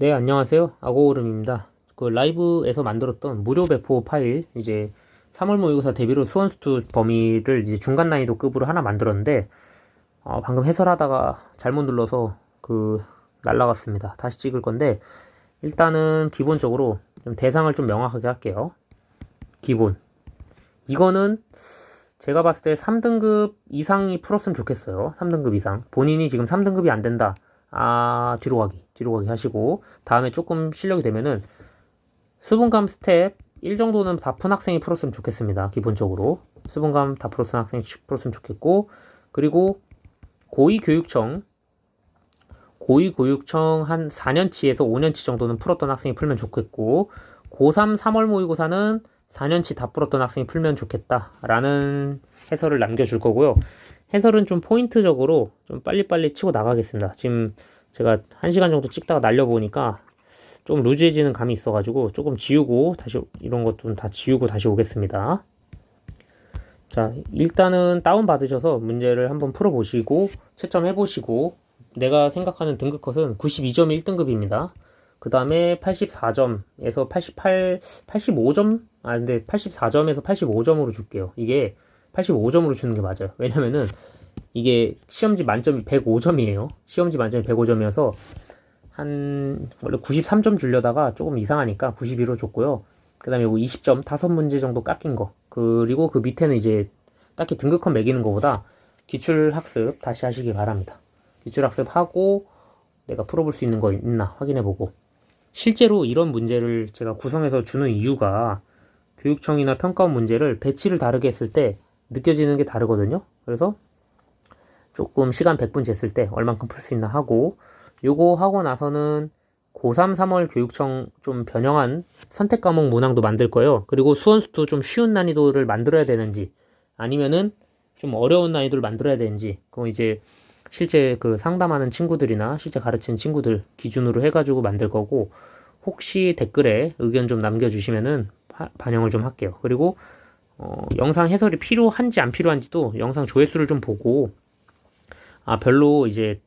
네, 안녕하세요. 아고오름입니다. 그 라이브에서 만들었던 무료 배포 파일, 이제 3월 모의고사 대비로 수원수투 범위를 이제 중간 난이도급으로 하나 만들었는데, 방금 해설하다가 잘못 눌러서 날라갔습니다. 다시 찍을 건데, 일단은 기본적으로 좀 대상을 좀 명확하게 할게요. 기본. 이거는 제가 봤을 때 3등급 이상이 풀었으면 좋겠어요. 3등급 이상. 본인이 지금 3등급이 안 된다. 뒤로 가기 하시고, 다음에 조금 실력이 되면은 수분감 스텝 1 정도는 다 푼 학생이 풀었으면 좋겠습니다. 기본적으로. 수분감 다 풀었으면 학생이 풀었으면 좋겠고, 그리고 고위교육청 한 4년치에서 5년치 정도는 풀었던 학생이 풀면 좋겠고, 고3 3월 모의고사는 4년치 다 풀었던 학생이 풀면 좋겠다라는 해설을 남겨줄 거고요. 해설은 좀 포인트적으로 좀 빨리빨리 치고 나가겠습니다. 지금 제가 1시간 정도 찍다가 날려보니까 좀 루즈해지는 감이 있어가지고 조금 지우고 다시 이런 것도 다 지우고 다시 오겠습니다. 자, 일단은 다운받으셔서 문제를 한번 풀어보시고 채점해보시고, 내가 생각하는 등급 컷은 92점이 1등급입니다. 그 다음에 84점에서 85점? 근데 84점에서 85점으로 줄게요. 이게 85점으로 주는 게 맞아요. 왜냐면은 이게 시험지 만점이 105점이에요. 시험지 만점이 105점이어서 원래 93점 주려다가 조금 이상하니까 92로 줬고요. 그 다음에 20점, 5문제 정도 깎인 거. 그리고 그 밑에는 이제 딱히 등급컷 매기는 것보다 기출학습 다시 하시기 바랍니다. 기출학습 하고 내가 풀어볼 수 있는 거 있나 확인해보고. 실제로 이런 문제를 제가 구성해서 주는 이유가 교육청이나 평가원 문제를 배치를 다르게 했을 때 느껴지는 게 다르거든요. 그래서 조금 시간 100분 쟀을 때 얼만큼 풀 수 있나 하고, 요거 하고 나서는 고3 3월 교육청 좀 변형한 선택 과목 문항도 만들 거예요. 그리고 수원수투 좀 쉬운 난이도를 만들어야 되는지 아니면은 좀 어려운 난이도를 만들어야 되는지, 그거 이제 실제 상담하는 친구들이나 실제 가르치는 친구들 기준으로 해가지고 만들 거고, 혹시 댓글에 의견 좀 남겨주시면은 반영을 좀 할게요. 그리고 영상 해설이 필요한지 안 필요한지도 영상 조회수를 좀 보고, 별로 이제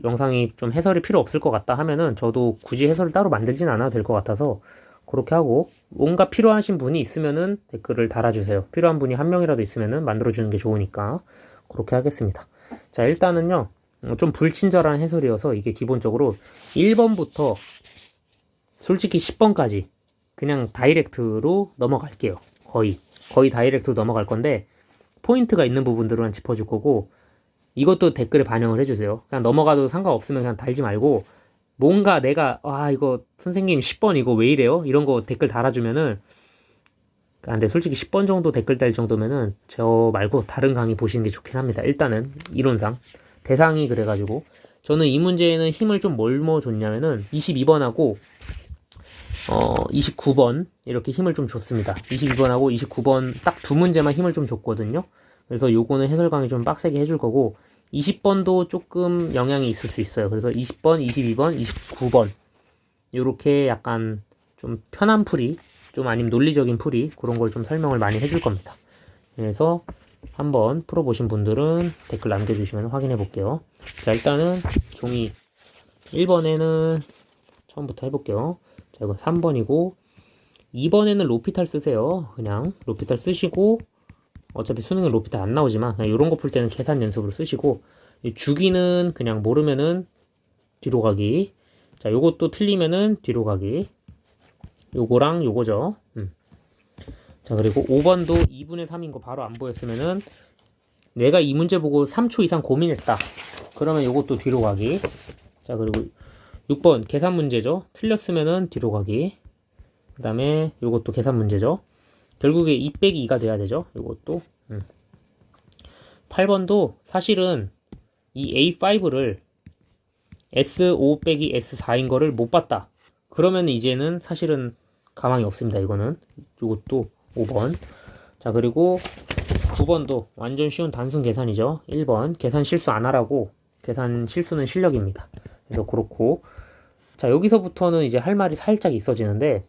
영상이 좀 해설이 필요 없을 것 같다 하면은 저도 굳이 해설을 따로 만들진 않아도 될 것 같아서 그렇게 하고, 뭔가 필요하신 분이 있으면은 댓글을 달아주세요. 필요한 분이 한 명이라도 있으면은 만들어주는 게 좋으니까 그렇게 하겠습니다. 자, 일단은요, 좀 불친절한 해설이어서 이게 기본적으로 1번부터 솔직히 10번까지 그냥 다이렉트로 넘어갈게요. 거의 다이렉트로 넘어갈 건데, 포인트가 있는 부분들만 짚어줄 거고, 이것도 댓글에 반영을 해주세요. 그냥 넘어가도 상관없으면 그냥 달지 말고, 뭔가 내가 이거 선생님 10번 이거 왜 이래요? 이런 거 댓글 달아주면은, 근데 솔직히 10번 정도 댓글 달 정도면은 저 말고 다른 강의 보시는 게 좋긴 합니다. 일단은 이론상 대상이 그래가지고 저는 이 문제에는 힘을 좀 뭘뭐 줬냐면은 22번하고 29번 이렇게 힘을 좀 줬습니다. 22번하고 29번 딱 두 문제만 힘을 좀 줬거든요. 그래서 요거는 해설 강의 좀 빡세게 해줄 거고, 20번도 조금 영향이 있을 수 있어요. 그래서 20번, 22번, 29번 요렇게 약간 좀 편한 풀이, 좀 아니면 논리적인 풀이, 그런 걸 좀 설명을 많이 해줄 겁니다. 그래서 한번 풀어보신 분들은 댓글 남겨주시면 확인해 볼게요. 자, 일단은 종이 1번에는 처음부터 해볼게요. 자, 이거 3번이고 2번에는 로피탈 쓰세요. 그냥 로피탈 쓰시고, 어차피 수능은 로피탈 안 나오지만 그냥 이런 거 풀 때는 계산 연습으로 쓰시고, 주기는 그냥 모르면은 뒤로 가기. 자, 요것도 틀리면은 뒤로 가기. 요거랑 요거죠. 자, 그리고 5번도 2분의 3인 거 바로 안 보였으면은, 내가 이 문제 보고 3초 이상 고민했다 그러면 요것도 뒤로 가기. 자, 그리고 6번 계산 문제죠. 틀렸으면은 뒤로 가기. 그 다음에 요것도 계산 문제죠. 결국에 2 빼기 2가 돼야 되죠. 요것도. 8번도 사실은 이 A5를 S5 빼기 S4인 거를 못 봤다 그러면 이제는 사실은 가망이 없습니다. 이거는. 요것도 5번. 자, 그리고 9번도 완전 쉬운 단순 계산이죠. 1번 계산 실수 안 하라고. 계산 실수는 실력입니다. 그래서 그렇고, 자, 여기서부터는 이제 할 말이 살짝 있어지는데,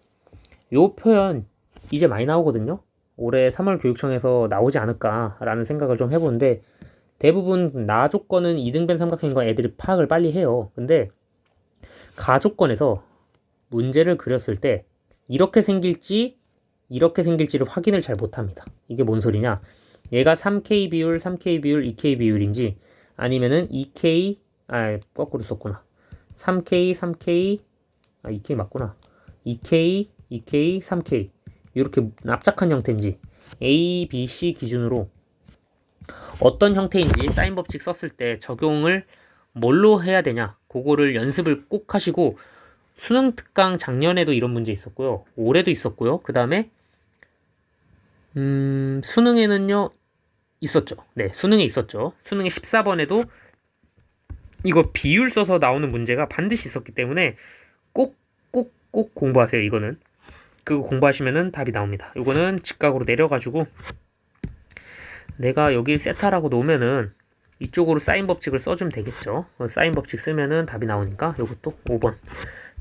요 표현 이제 많이 나오거든요. 올해 3월 교육청에서 나오지 않을까라는 생각을 좀 해보는데, 대부분 나 조건은 이등변 삼각형인 거 애들이 파악을 빨리 해요. 근데 가조건에서 문제를 그렸을 때 이렇게 생길지를 확인을 잘 못합니다. 이게 뭔 소리냐? 얘가 3K 비율, 3K 비율, 2K 비율인지 아니면은 2K, 거꾸로 썼구나. 3K, 3K, 2K 맞구나. 2K, 2K, 3K 이렇게 납작한 형태인지 A, B, C 기준으로 어떤 형태인지 사인 법칙 썼을 때 적용을 뭘로 해야 되냐, 그거를 연습을 꼭 하시고, 수능 특강 작년에도 이런 문제 있었고요. 올해도 있었고요. 그 다음에 수능에는요 있었죠. 네, 수능에 있었죠. 수능에 14번에도 이거 비율 써서 나오는 문제가 반드시 있었기 때문에 꼭 공부하세요. 이거는 그거 공부하시면은 답이 나옵니다. 이거는 직각으로 내려가지고 내가 여기 세타라고 놓으면은 이쪽으로 사인 법칙을 써주면 되겠죠. 사인 법칙 쓰면은 답이 나오니까 요것도 5번.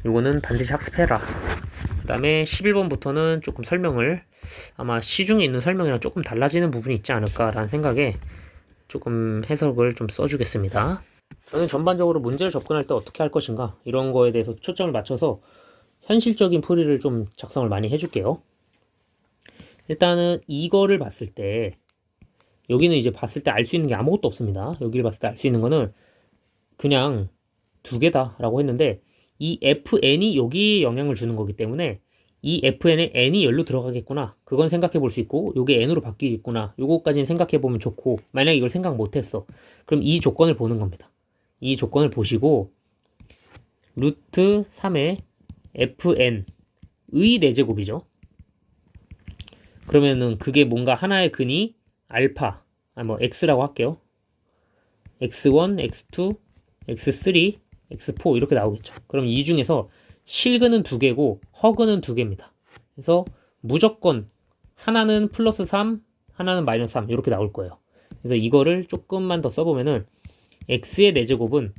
요거는 반드시 학습해라. 그 다음에 11번부터는 조금 설명을, 아마 시중에 있는 설명이랑 조금 달라지는 부분이 있지 않을까라는 생각에 조금 해석을 좀 써주겠습니다. 저는 전반적으로 문제를 접근할 때 어떻게 할 것인가, 이런 거에 대해서 초점을 맞춰서 현실적인 풀이를 좀 작성을 많이 해줄게요. 일단은 이거를 봤을 때, 여기는 이제 봤을 때 알 수 있는 게 아무것도 없습니다. 여기를 봤을 때 알 수 있는 거는 그냥 두 개다 라고 했는데, 이 fn이 여기에 영향을 주는 거기 때문에 이 fn에 n이 열로 들어가겠구나, 그건 생각해 볼 수 있고, 요게 n으로 바뀌겠구나, 요거까지는 생각해 보면 좋고, 만약 이걸 생각 못했어, 그럼 이 조건을 보는 겁니다. 이 조건을 보시고 루트 3의 fn의 4제곱이죠. 그러면은 그게 뭔가 하나의 근이 알파, x라고 할게요. x1, x2, x3, x4 이렇게 나오겠죠. 그럼 이 중에서 실근은 2개고 허근은 2개입니다. 그래서 무조건 하나는 플러스 3, 하나는 마이너스 3 이렇게 나올 거예요. 그래서 이거를 조금만 더 써보면은 x의 4제곱은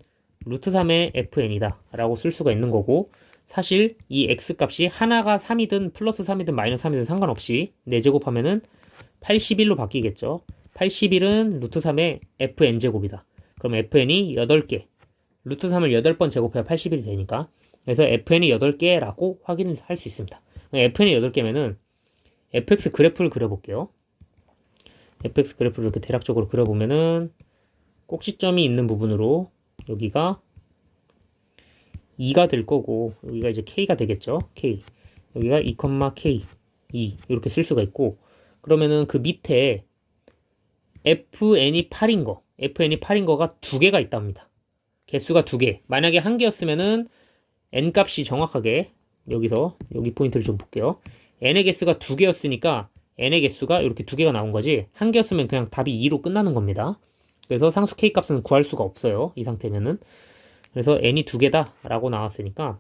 루트 3의 fn이다 라고 쓸 수가 있는 거고, 사실 이 x 값이 하나가 3이든 플러스 3이든 마이너스 3이든 상관없이 4제곱 하면은 81로 바뀌겠죠. 81은 루트 3의 fn제곱이다. 그럼 fn이 8개, 루트 3을 8번 제곱해야 81이 되니까, 그래서 fn이 8개라고 확인을 할 수 있습니다. fn이 8개면은 fx 그래프를 그려볼게요. fx 그래프를 이렇게 대략적으로 그려보면은 꼭지점이 있는 부분으로 여기가 2가 될 거고, 여기가 이제 k가 되겠죠. k. 여기가 2, k 2 이렇게 쓸 수가 있고, 그러면은 그 밑에 fn이 8인 거가 2개가 있답니다. 개수가 2개. 만약에 1개였으면은 n 값이 정확하게, 여기서 여기 포인트를 좀 볼게요. n의 개수가 2개였으니까 n의 개수가 이렇게 2개가 나온 거지, 1개였으면 그냥 답이 2로 끝나는 겁니다. 그래서 상수 k 값은 구할 수가 없어요, 이 상태면은. 그래서 n이 2개다 라고 나왔으니까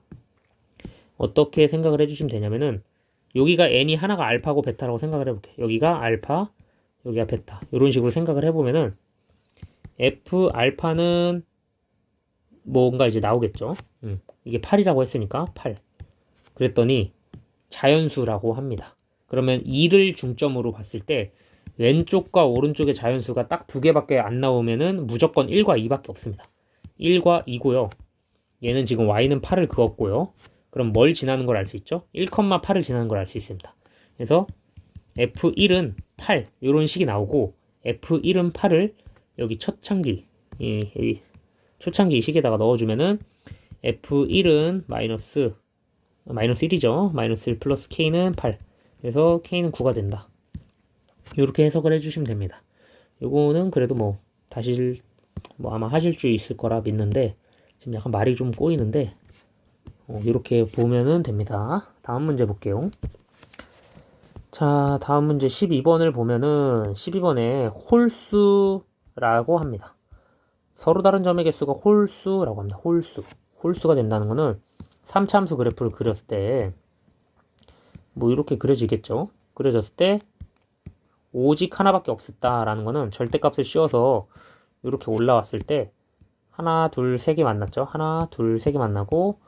어떻게 생각을 해주시면 되냐면은, 여기가 n이 하나가 알파고 베타라고 생각을 해볼게요. 여기가 알파, 여기가 베타, 이런 식으로 생각을 해보면은 f 알파는 뭔가 이제 나오겠죠. 이게 8이라고 했으니까 8. 그랬더니 자연수라고 합니다. 그러면 2를 중점으로 봤을 때 왼쪽과 오른쪽의 자연수가 딱 2개밖에 안 나오면은 무조건 1과 2밖에 없습니다. 1과 2고요. 얘는 지금 y는 8을 그었고요. 그럼 뭘 지나는 걸 알 수 있죠? 1,8을 지나는 걸 알 수 있습니다. 그래서 f1은 8 이런 식이 나오고, f1은 8을 여기 초창기, 여기 초창기 식에다가 넣어주면은 f1은 마이너스 1이죠. 마이너스 1 플러스 k는 8. 그래서 k는 9가 된다. 이렇게 해석을 해주시면 됩니다. 요거는 그래도 다시 아마 하실 수 있을 거라 믿는데, 지금 약간 말이 좀 꼬이는데, 이렇게 보면은 됩니다. 다음 문제 볼게요. 자, 다음 문제 12번을 보면은 12번에 홀수라고 합니다. 서로 다른 점의 개수가 홀수라고 합니다. 홀수가 된다는 거는 3차함수 그래프를 그렸을 때 이렇게 그려지겠죠. 그려졌을 때 오직 하나밖에 없었다라는 거는 절대값을 씌워서 이렇게 올라왔을 때 하나, 둘, 세 개 만났죠. 하나, 둘, 세 개 만나고,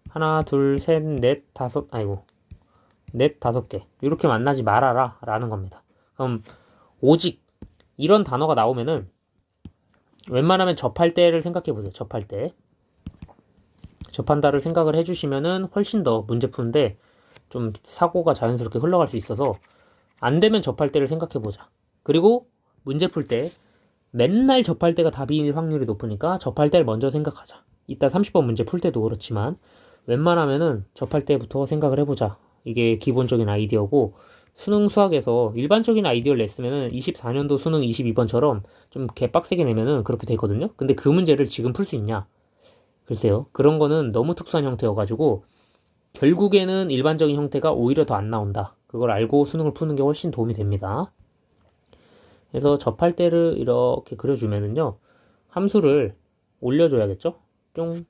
하나, 둘, 셋, 넷, 다섯, 넷, 5개 이렇게 만나지 말아라 라는 겁니다. 그럼 오직 이런 단어가 나오면은 웬만하면 접할 때를 생각해 보세요. 접할 접한다를 생각을 해주시면은 훨씬 더 문제 푸는데 좀 사고가 자연스럽게 흘러갈 수 있어서 안 되면 접할 때를 생각해 보자. 그리고 문제 풀 때 맨날 접할 때가 답일 확률이 높으니까 접할 때를 먼저 생각하자. 이따 30번 문제 풀 때도 그렇지만 웬만하면은 접할 때부터 생각을 해보자. 이게 기본적인 아이디어고 수능 수학에서 일반적인 아이디어를 냈으면은 24년도 수능 22번처럼 좀 개빡세게 내면은 그렇게 되거든요. 근데 그 문제를 지금 풀 수 있냐? 글쎄요. 그런 거는 너무 특수한 형태여가지고 결국에는 일반적인 형태가 오히려 더 안 나온다. 그걸 알고 수능을 푸는 게 훨씬 도움이 됩니다. 그래서 접할 때를 이렇게 그려주면은요. 함수를 올려줘야겠죠? 뿅,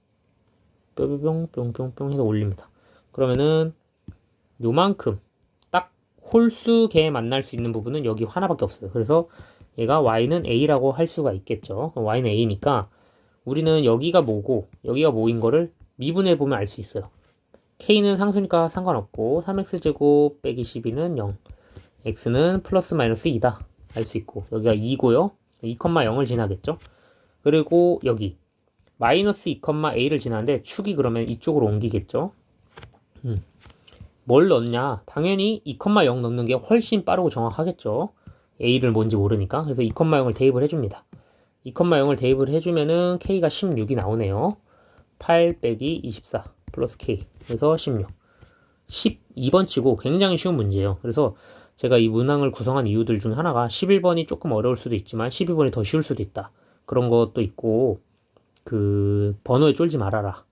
뿅뿅, 뿅뿅뿅 해서 올립니다. 그러면은 요만큼 딱 홀수개 만날 수 있는 부분은 여기 하나밖에 없어요. 그래서 얘가 y는 a라고 할 수가 있겠죠. y는 a니까 우리는 여기가 뭐고 여기가 뭐인 거를 미분해 보면 알 수 있어요. k는 상수니까 상관없고 3x제곱 빼기 12는 0, x는 플러스 마이너스 2다 알 수 있고 여기가 2고요 2,0을 지나겠죠. 그리고 여기 마이너스 2,a를 지나는데 축이 그러면 이쪽으로 옮기겠죠. 뭘 넣냐? 당연히 2,0 넣는 게 훨씬 빠르고 정확하겠죠. a를 뭔지 모르니까. 그래서 2,0을 대입을 해줍니다. 2,0을 대입을 해주면은 k가 16이 나오네요. 8 빼기 24 플러스 k. 그래서 16. 12번 치고 굉장히 쉬운 문제예요. 그래서 제가 이 문항을 구성한 이유들 중 하나가 11번이 조금 어려울 수도 있지만 12번이 더 쉬울 수도 있다. 그런 것도 있고 그 번호에 쫄지 말아라.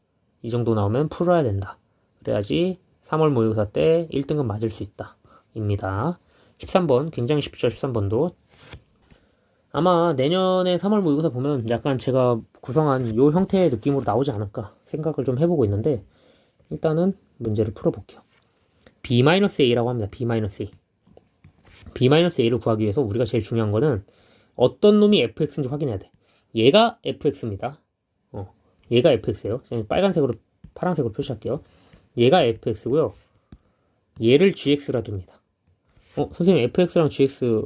이 정도 나오면 풀어야 된다. 그래야지 3월 모의고사 때 1등급 맞을 수 있다. 입니다. 13번 굉장히 쉽죠. 13번도. 아마 내년에 3월 모의고사 보면 약간 제가 구성한 요 형태의 느낌으로 나오지 않을까 생각을 좀 해보고 있는데 일단은 문제를 풀어볼게요. b-a라고 합니다. b-a. b-a를 구하기 위해서 우리가 제일 중요한 거는 어떤 놈이 fx인지 확인해야 돼. 얘가 fx입니다. 얘가 fx예요. 빨간색으로 파란색으로 표시할게요. 얘가 fx고요. 얘를 gx라 둡니다. 선생님 fx랑 gx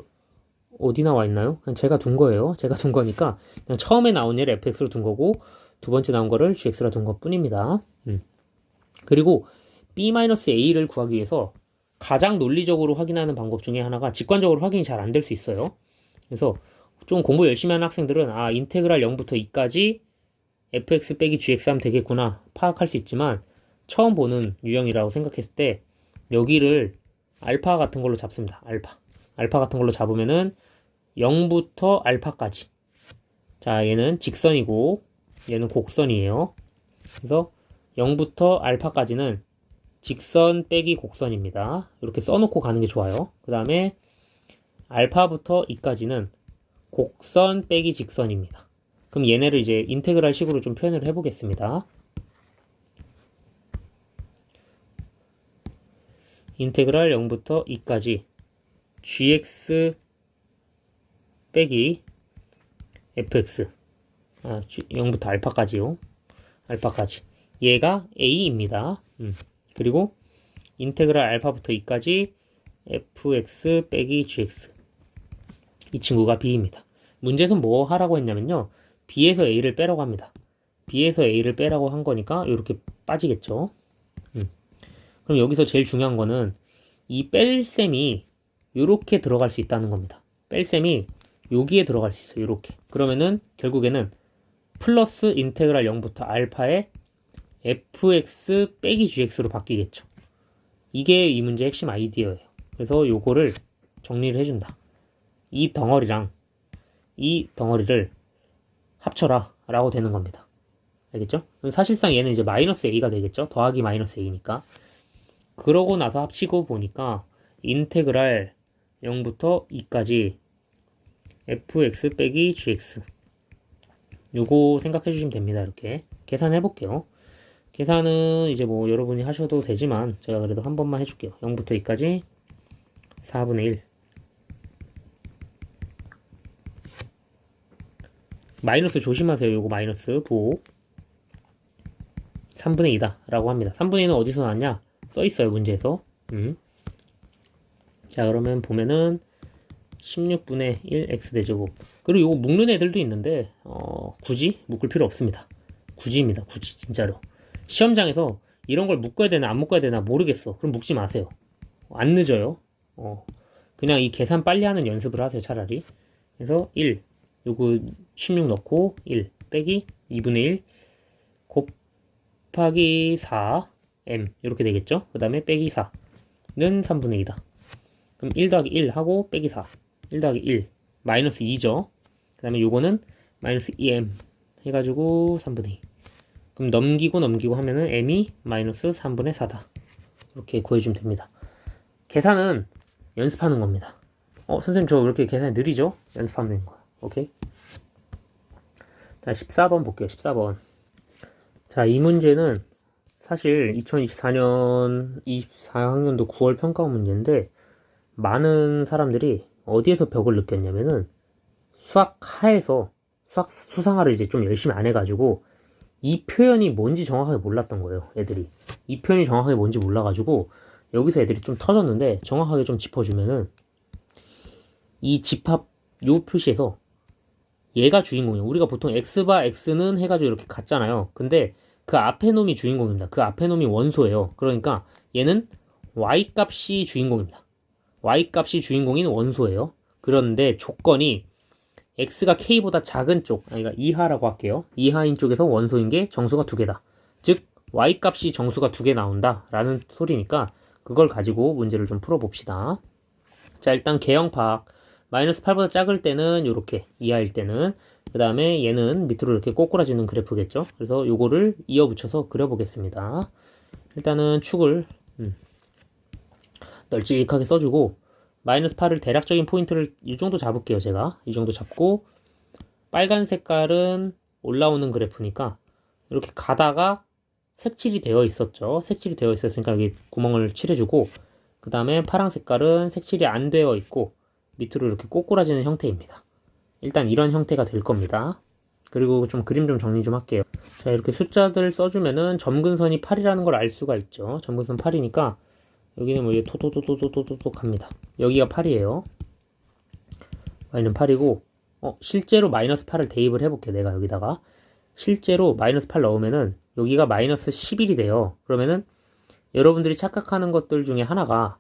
어디 나와 있나요? 그냥 제가 둔 거예요. 제가 둔 거니까 그냥 처음에 나온 얘를 fx로 둔 거고 두 번째 나온 거를 gx라 둔 것 뿐입니다. 그리고 b-a를 구하기 위해서 가장 논리적으로 확인하는 방법 중에 하나가 직관적으로 확인이 잘 안 될 수 있어요. 그래서 좀 공부 열심히 하는 학생들은 인테그랄 0부터 2까지 fx 빼기 gx 하면 되겠구나 파악할 수 있지만 처음 보는 유형이라고 생각했을 때 여기를 알파 같은 걸로 잡습니다. 알파 같은 걸로 잡으면은 0부터 알파까지. 자, 얘는 직선이고 얘는 곡선이에요. 그래서 0부터 알파까지는 직선 빼기 곡선입니다. 이렇게 써놓고 가는 게 좋아요. 그 다음에 알파부터 2까지는 곡선 빼기 직선입니다. 그럼 얘네를 이제 인테그랄 식으로 좀 표현을 해보겠습니다. 인테그랄 0부터 2까지 gx 빼기 fx 0부터 알파까지요. 알파까지 얘가 a입니다. 그리고 인테그랄 알파부터 2까지 fx 빼기 gx 이 친구가 b입니다. 문제에서 뭐 하라고 했냐면요. b에서 a를 빼라고 합니다. b에서 a를 빼라고 한 거니까 이렇게 빠지겠죠. 그럼 여기서 제일 중요한 거는 이 뺄셈이 이렇게 들어갈 수 있다는 겁니다. 뺄셈이 여기에 들어갈 수 있어요. 이렇게. 그러면은 결국에는 플러스 인테그랄 0부터 알파의 fx 빼기 gx로 바뀌겠죠. 이게 이 문제의 핵심 아이디어예요. 그래서 요거를 정리를 해준다. 이 덩어리랑 이 덩어리를 합쳐라 라고 되는 겁니다. 알겠죠? 사실상 얘는 이제 마이너스 a가 되겠죠. 더하기 마이너스 a니까. 그러고 나서 합치고 보니까 인테그랄 0부터 2까지 fx 빼기 gx 요거 생각해 주시면 됩니다. 이렇게 계산해 볼게요. 계산은 이제 뭐 여러분이 하셔도 되지만 제가 그래도 한 번만 해줄게요. 0부터 2까지 4분의 1 마이너스 조심하세요. 요거 마이너스 부호 3분의 2다 라고 합니다. 3분의 2는 어디서 나왔냐? 써있어요 문제에서. 자 그러면 보면은 16분의 1 x대제곱. 그리고 요거 묶는 애들도 있는데 굳이 묶을 필요 없습니다. 굳이입니다. 굳이 진짜로. 시험장에서 이런 걸 묶어야 되나 안 묶어야 되나 모르겠어. 그럼 묶지 마세요. 안 늦어요. 그냥 이 계산 빨리 하는 연습을 하세요, 차라리. 그래서 1, 요거 16 넣고 1 빼기 2분의 1 곱하기 4 m 이렇게 되겠죠. 그 다음에 빼기 4는 3분의 2다. 그럼 1 더하기 1 하고 빼기 4 1 더하기 1 마이너스 2죠. 그 다음에 요거는 마이너스 2m 해가지고 3분의 2. 그럼 넘기고 하면은 m이 마이너스 3분의 4다. 이렇게 구해주면 됩니다. 계산은 연습하는 겁니다. 선생님 저 왜 이렇게 계산이 느리죠? 연습하면 되는 거야. 오케이? 자, 14번 볼게요. 14번. 자, 이 문제는 사실 2024년 24학년도 9월 평가원 문제인데 많은 사람들이 어디에서 벽을 느꼈냐면은 수학하에서 수상화를 이제 좀 열심히 안 해가지고 이 표현이 뭔지 정확하게 몰랐던 거예요. 애들이 이 표현이 정확하게 뭔지 몰라가지고 여기서 애들이 좀 터졌는데 정확하게 좀 짚어주면은 이 집합 요 표시에서 얘가 주인공이에요. 우리가 보통 x바 x는 해가지고 이렇게 갔잖아요. 근데 그 앞에 놈이 주인공입니다. 그 앞에 놈이 원소예요. 그러니까 얘는 y 값이 주인공입니다. y 값이 주인공인 원소예요. 그런데 조건이 x가 k보다 작은 쪽, 그러니까 이하라고 할게요. 이하인 쪽에서 원소인 게 정수가 2개다. 즉 y 값이 정수가 2개 나온다 라는 소리니까 그걸 가지고 문제를 좀 풀어봅시다. 자, 일단 개형 파악. 마이너스 8보다 작을 때는 이렇게 이하일 때는, 그 다음에 얘는 밑으로 이렇게 꼬꾸라지는 그래프겠죠. 그래서 요거를 이어 붙여서 그려보겠습니다. 일단은 축을 널찍하게 써주고 마이너스 8을 대략적인 포인트를 이 정도 잡을게요. 제가 이 정도 잡고 빨간 색깔은 올라오는 그래프니까 이렇게 가다가 색칠이 되어 있었죠. 색칠이 되어 있었으니까 여기 구멍을 칠해주고, 그 다음에 파란 색깔은 색칠이 안 되어 있고 밑으로 이렇게 꼬꾸라지는 형태입니다. 일단 이런 형태가 될 겁니다. 그리고 좀 그림 좀 정리 좀 할게요. 자, 이렇게 숫자들 써주면은 점근선이 8이라는 걸 알 수가 있죠. 점근선 8이니까 여기는 뭐 토토토토토토토 갑니다. 여기가 8이에요. y는 8이고 실제로 마이너스 8을 대입을 해볼게요. 내가 여기다가 실제로 마이너스 8 넣으면은 여기가 마이너스 11이 돼요. 그러면은 여러분들이 착각하는 것들 중에 하나가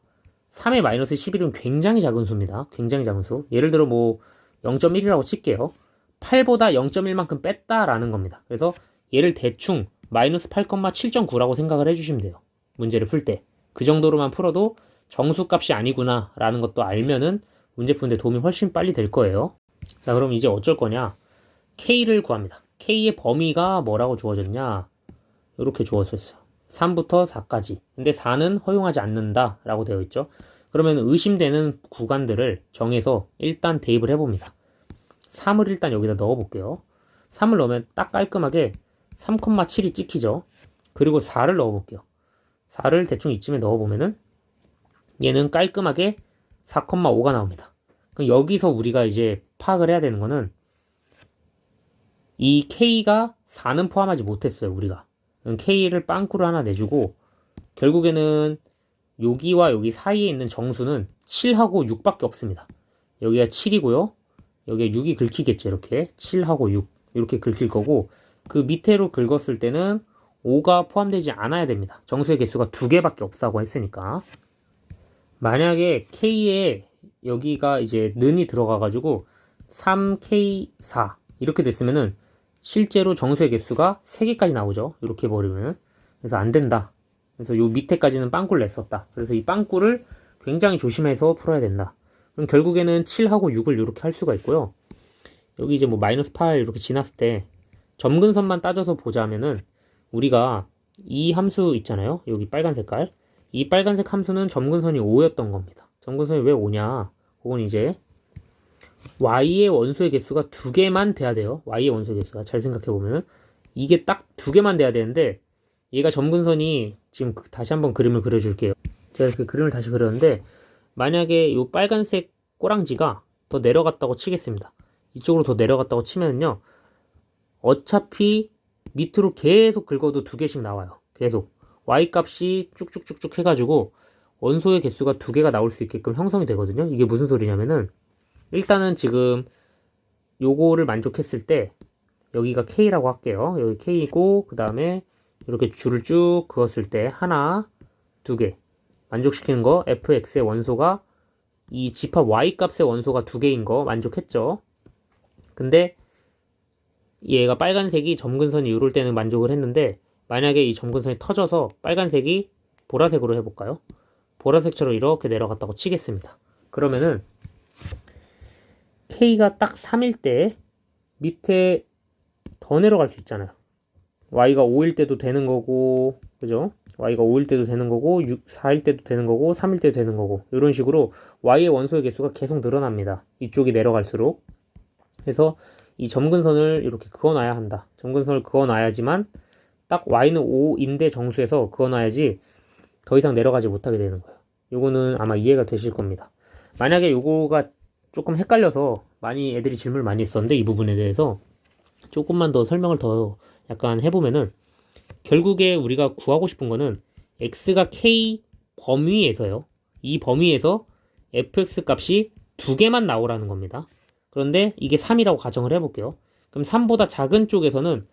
3의 마이너스 11은 굉장히 작은 수입니다. 굉장히 작은 수. 예를 들어 뭐 0.1이라고 칠게요. 8보다 0.1만큼 뺐다라는 겁니다. 그래서 얘를 대충 마이너스 8,7.9라고 생각을 해주시면 돼요. 문제를 풀 때. 그 정도로만 풀어도 정수값이 아니구나 라는 것도 알면은 문제 푸는데 도움이 훨씬 빨리 될 거예요. 자, 그럼 이제 어쩔 거냐? K를 구합니다. K의 범위가 뭐라고 주어졌냐? 이렇게 주어졌어요. 3부터 4까지. 근데 4는 허용하지 않는다 라고 되어 있죠. 그러면 의심되는 구간들을 정해서 일단 대입을 해봅니다. 3을 일단 여기다 넣어볼게요. 3을 넣으면 딱 깔끔하게 3,7이 찍히죠. 그리고 4를 넣어볼게요. 4를 대충 이쯤에 넣어보면은 얘는 깔끔하게 4,5가 나옵니다. 그럼 여기서 우리가 이제 파악을 해야 되는 거는 이 K가 4는 포함하지 못했어요. 우리가 K를 빵꾸를 하나 내주고 결국에는 여기와 여기 사이에 있는 정수는 7하고 6밖에 없습니다. 여기가 7이고요. 여기에 6이 긁히겠죠. 이렇게 7하고 6 이렇게 긁힐 거고, 그 밑으로 긁었을 때는 5가 포함되지 않아야 됩니다. 정수의 개수가 2개밖에 없다고 했으니까. 만약에 K에 여기가 이제 는이 들어가가지고 3K4 이렇게 됐으면은 실제로 정수의 개수가 3개까지 나오죠. 이렇게 해버리면. 그래서 안 된다. 그래서 요 밑에까지는 빵꾸를 냈었다. 그래서 이 빵꾸를 굉장히 조심해서 풀어야 된다. 그럼 결국에는 7하고 6을 이렇게 할 수가 있고요. 여기 이제 뭐 마이너스 8 이렇게 지났을 때 점근선만 따져서 보자면은 우리가 이 함수 있잖아요. 여기 빨간 색깔. 이 빨간색 함수는 점근선이 5였던 겁니다. 점근선이 왜 5냐? 그건 이제 y의 원소의 개수가 2개만 돼야 돼요. y의 원소의 개수가. 잘 생각해보면은 이게 딱 2개만 돼야 되는데 얘가 점근선이 지금 다시 한번 그림을 그려줄게요. 제가 이렇게 그림을 다시 그렸는데 만약에 이 빨간색 꼬랑지가 더 내려갔다고 치겠습니다. 이쪽으로 더 내려갔다고 치면요. 어차피 밑으로 계속 긁어도 2개씩 나와요. 계속. y값이 쭉쭉쭉쭉 해가지고 원소의 개수가 2개가 나올 수 있게끔 형성이 되거든요. 이게 무슨 소리냐면은 일단은 지금 요거를 만족했을 때 여기가 k라고 할게요. 여기 k고 그 다음에 이렇게 줄을 쭉 그었을 때 하나, 두 개 만족시키는 거 fx의 원소가 이 집합 y 값의 원소가 두 개인 거 만족했죠. 근데 얘가 빨간색이 점근선이 이럴 때는 만족을 했는데 만약에 이 점근선이 터져서 빨간색이 보라색으로 해볼까요? 보라색처럼 이렇게 내려갔다고 치겠습니다. 그러면은 K가 딱 3일 때 밑에 더 내려갈 수 있잖아요. Y가 5일 때도 되는 거고, 그죠? Y가 5일 때도 되는 거고, 4일 때도 되는 거고, 3일 때도 되는 거고, 이런 식으로 Y의 원소의 개수가 계속 늘어납니다. 이쪽이 내려갈수록. 그래서 이 점근선을 이렇게 그어놔야 한다. 점근선을 그어놔야지만 딱 Y는 5인데 정수에서 그어놔야지 더 이상 내려가지 못하게 되는 거예요. 요거는 아마 이해가 되실 겁니다. 만약에 요거가 조금 헷갈려서 많이 애들이 질문을 많이 했었는데 이 부분에 대해서 조금만 더 설명을 더 약간 해보면은 결국에 우리가 구하고 싶은 거는 x가 k 범위에서요. 이 범위에서 fx 값이 두 개만 나오라는 겁니다. 그런데 이게 3이라고 가정을 해볼게요. 그럼 3보다 작은 쪽에서는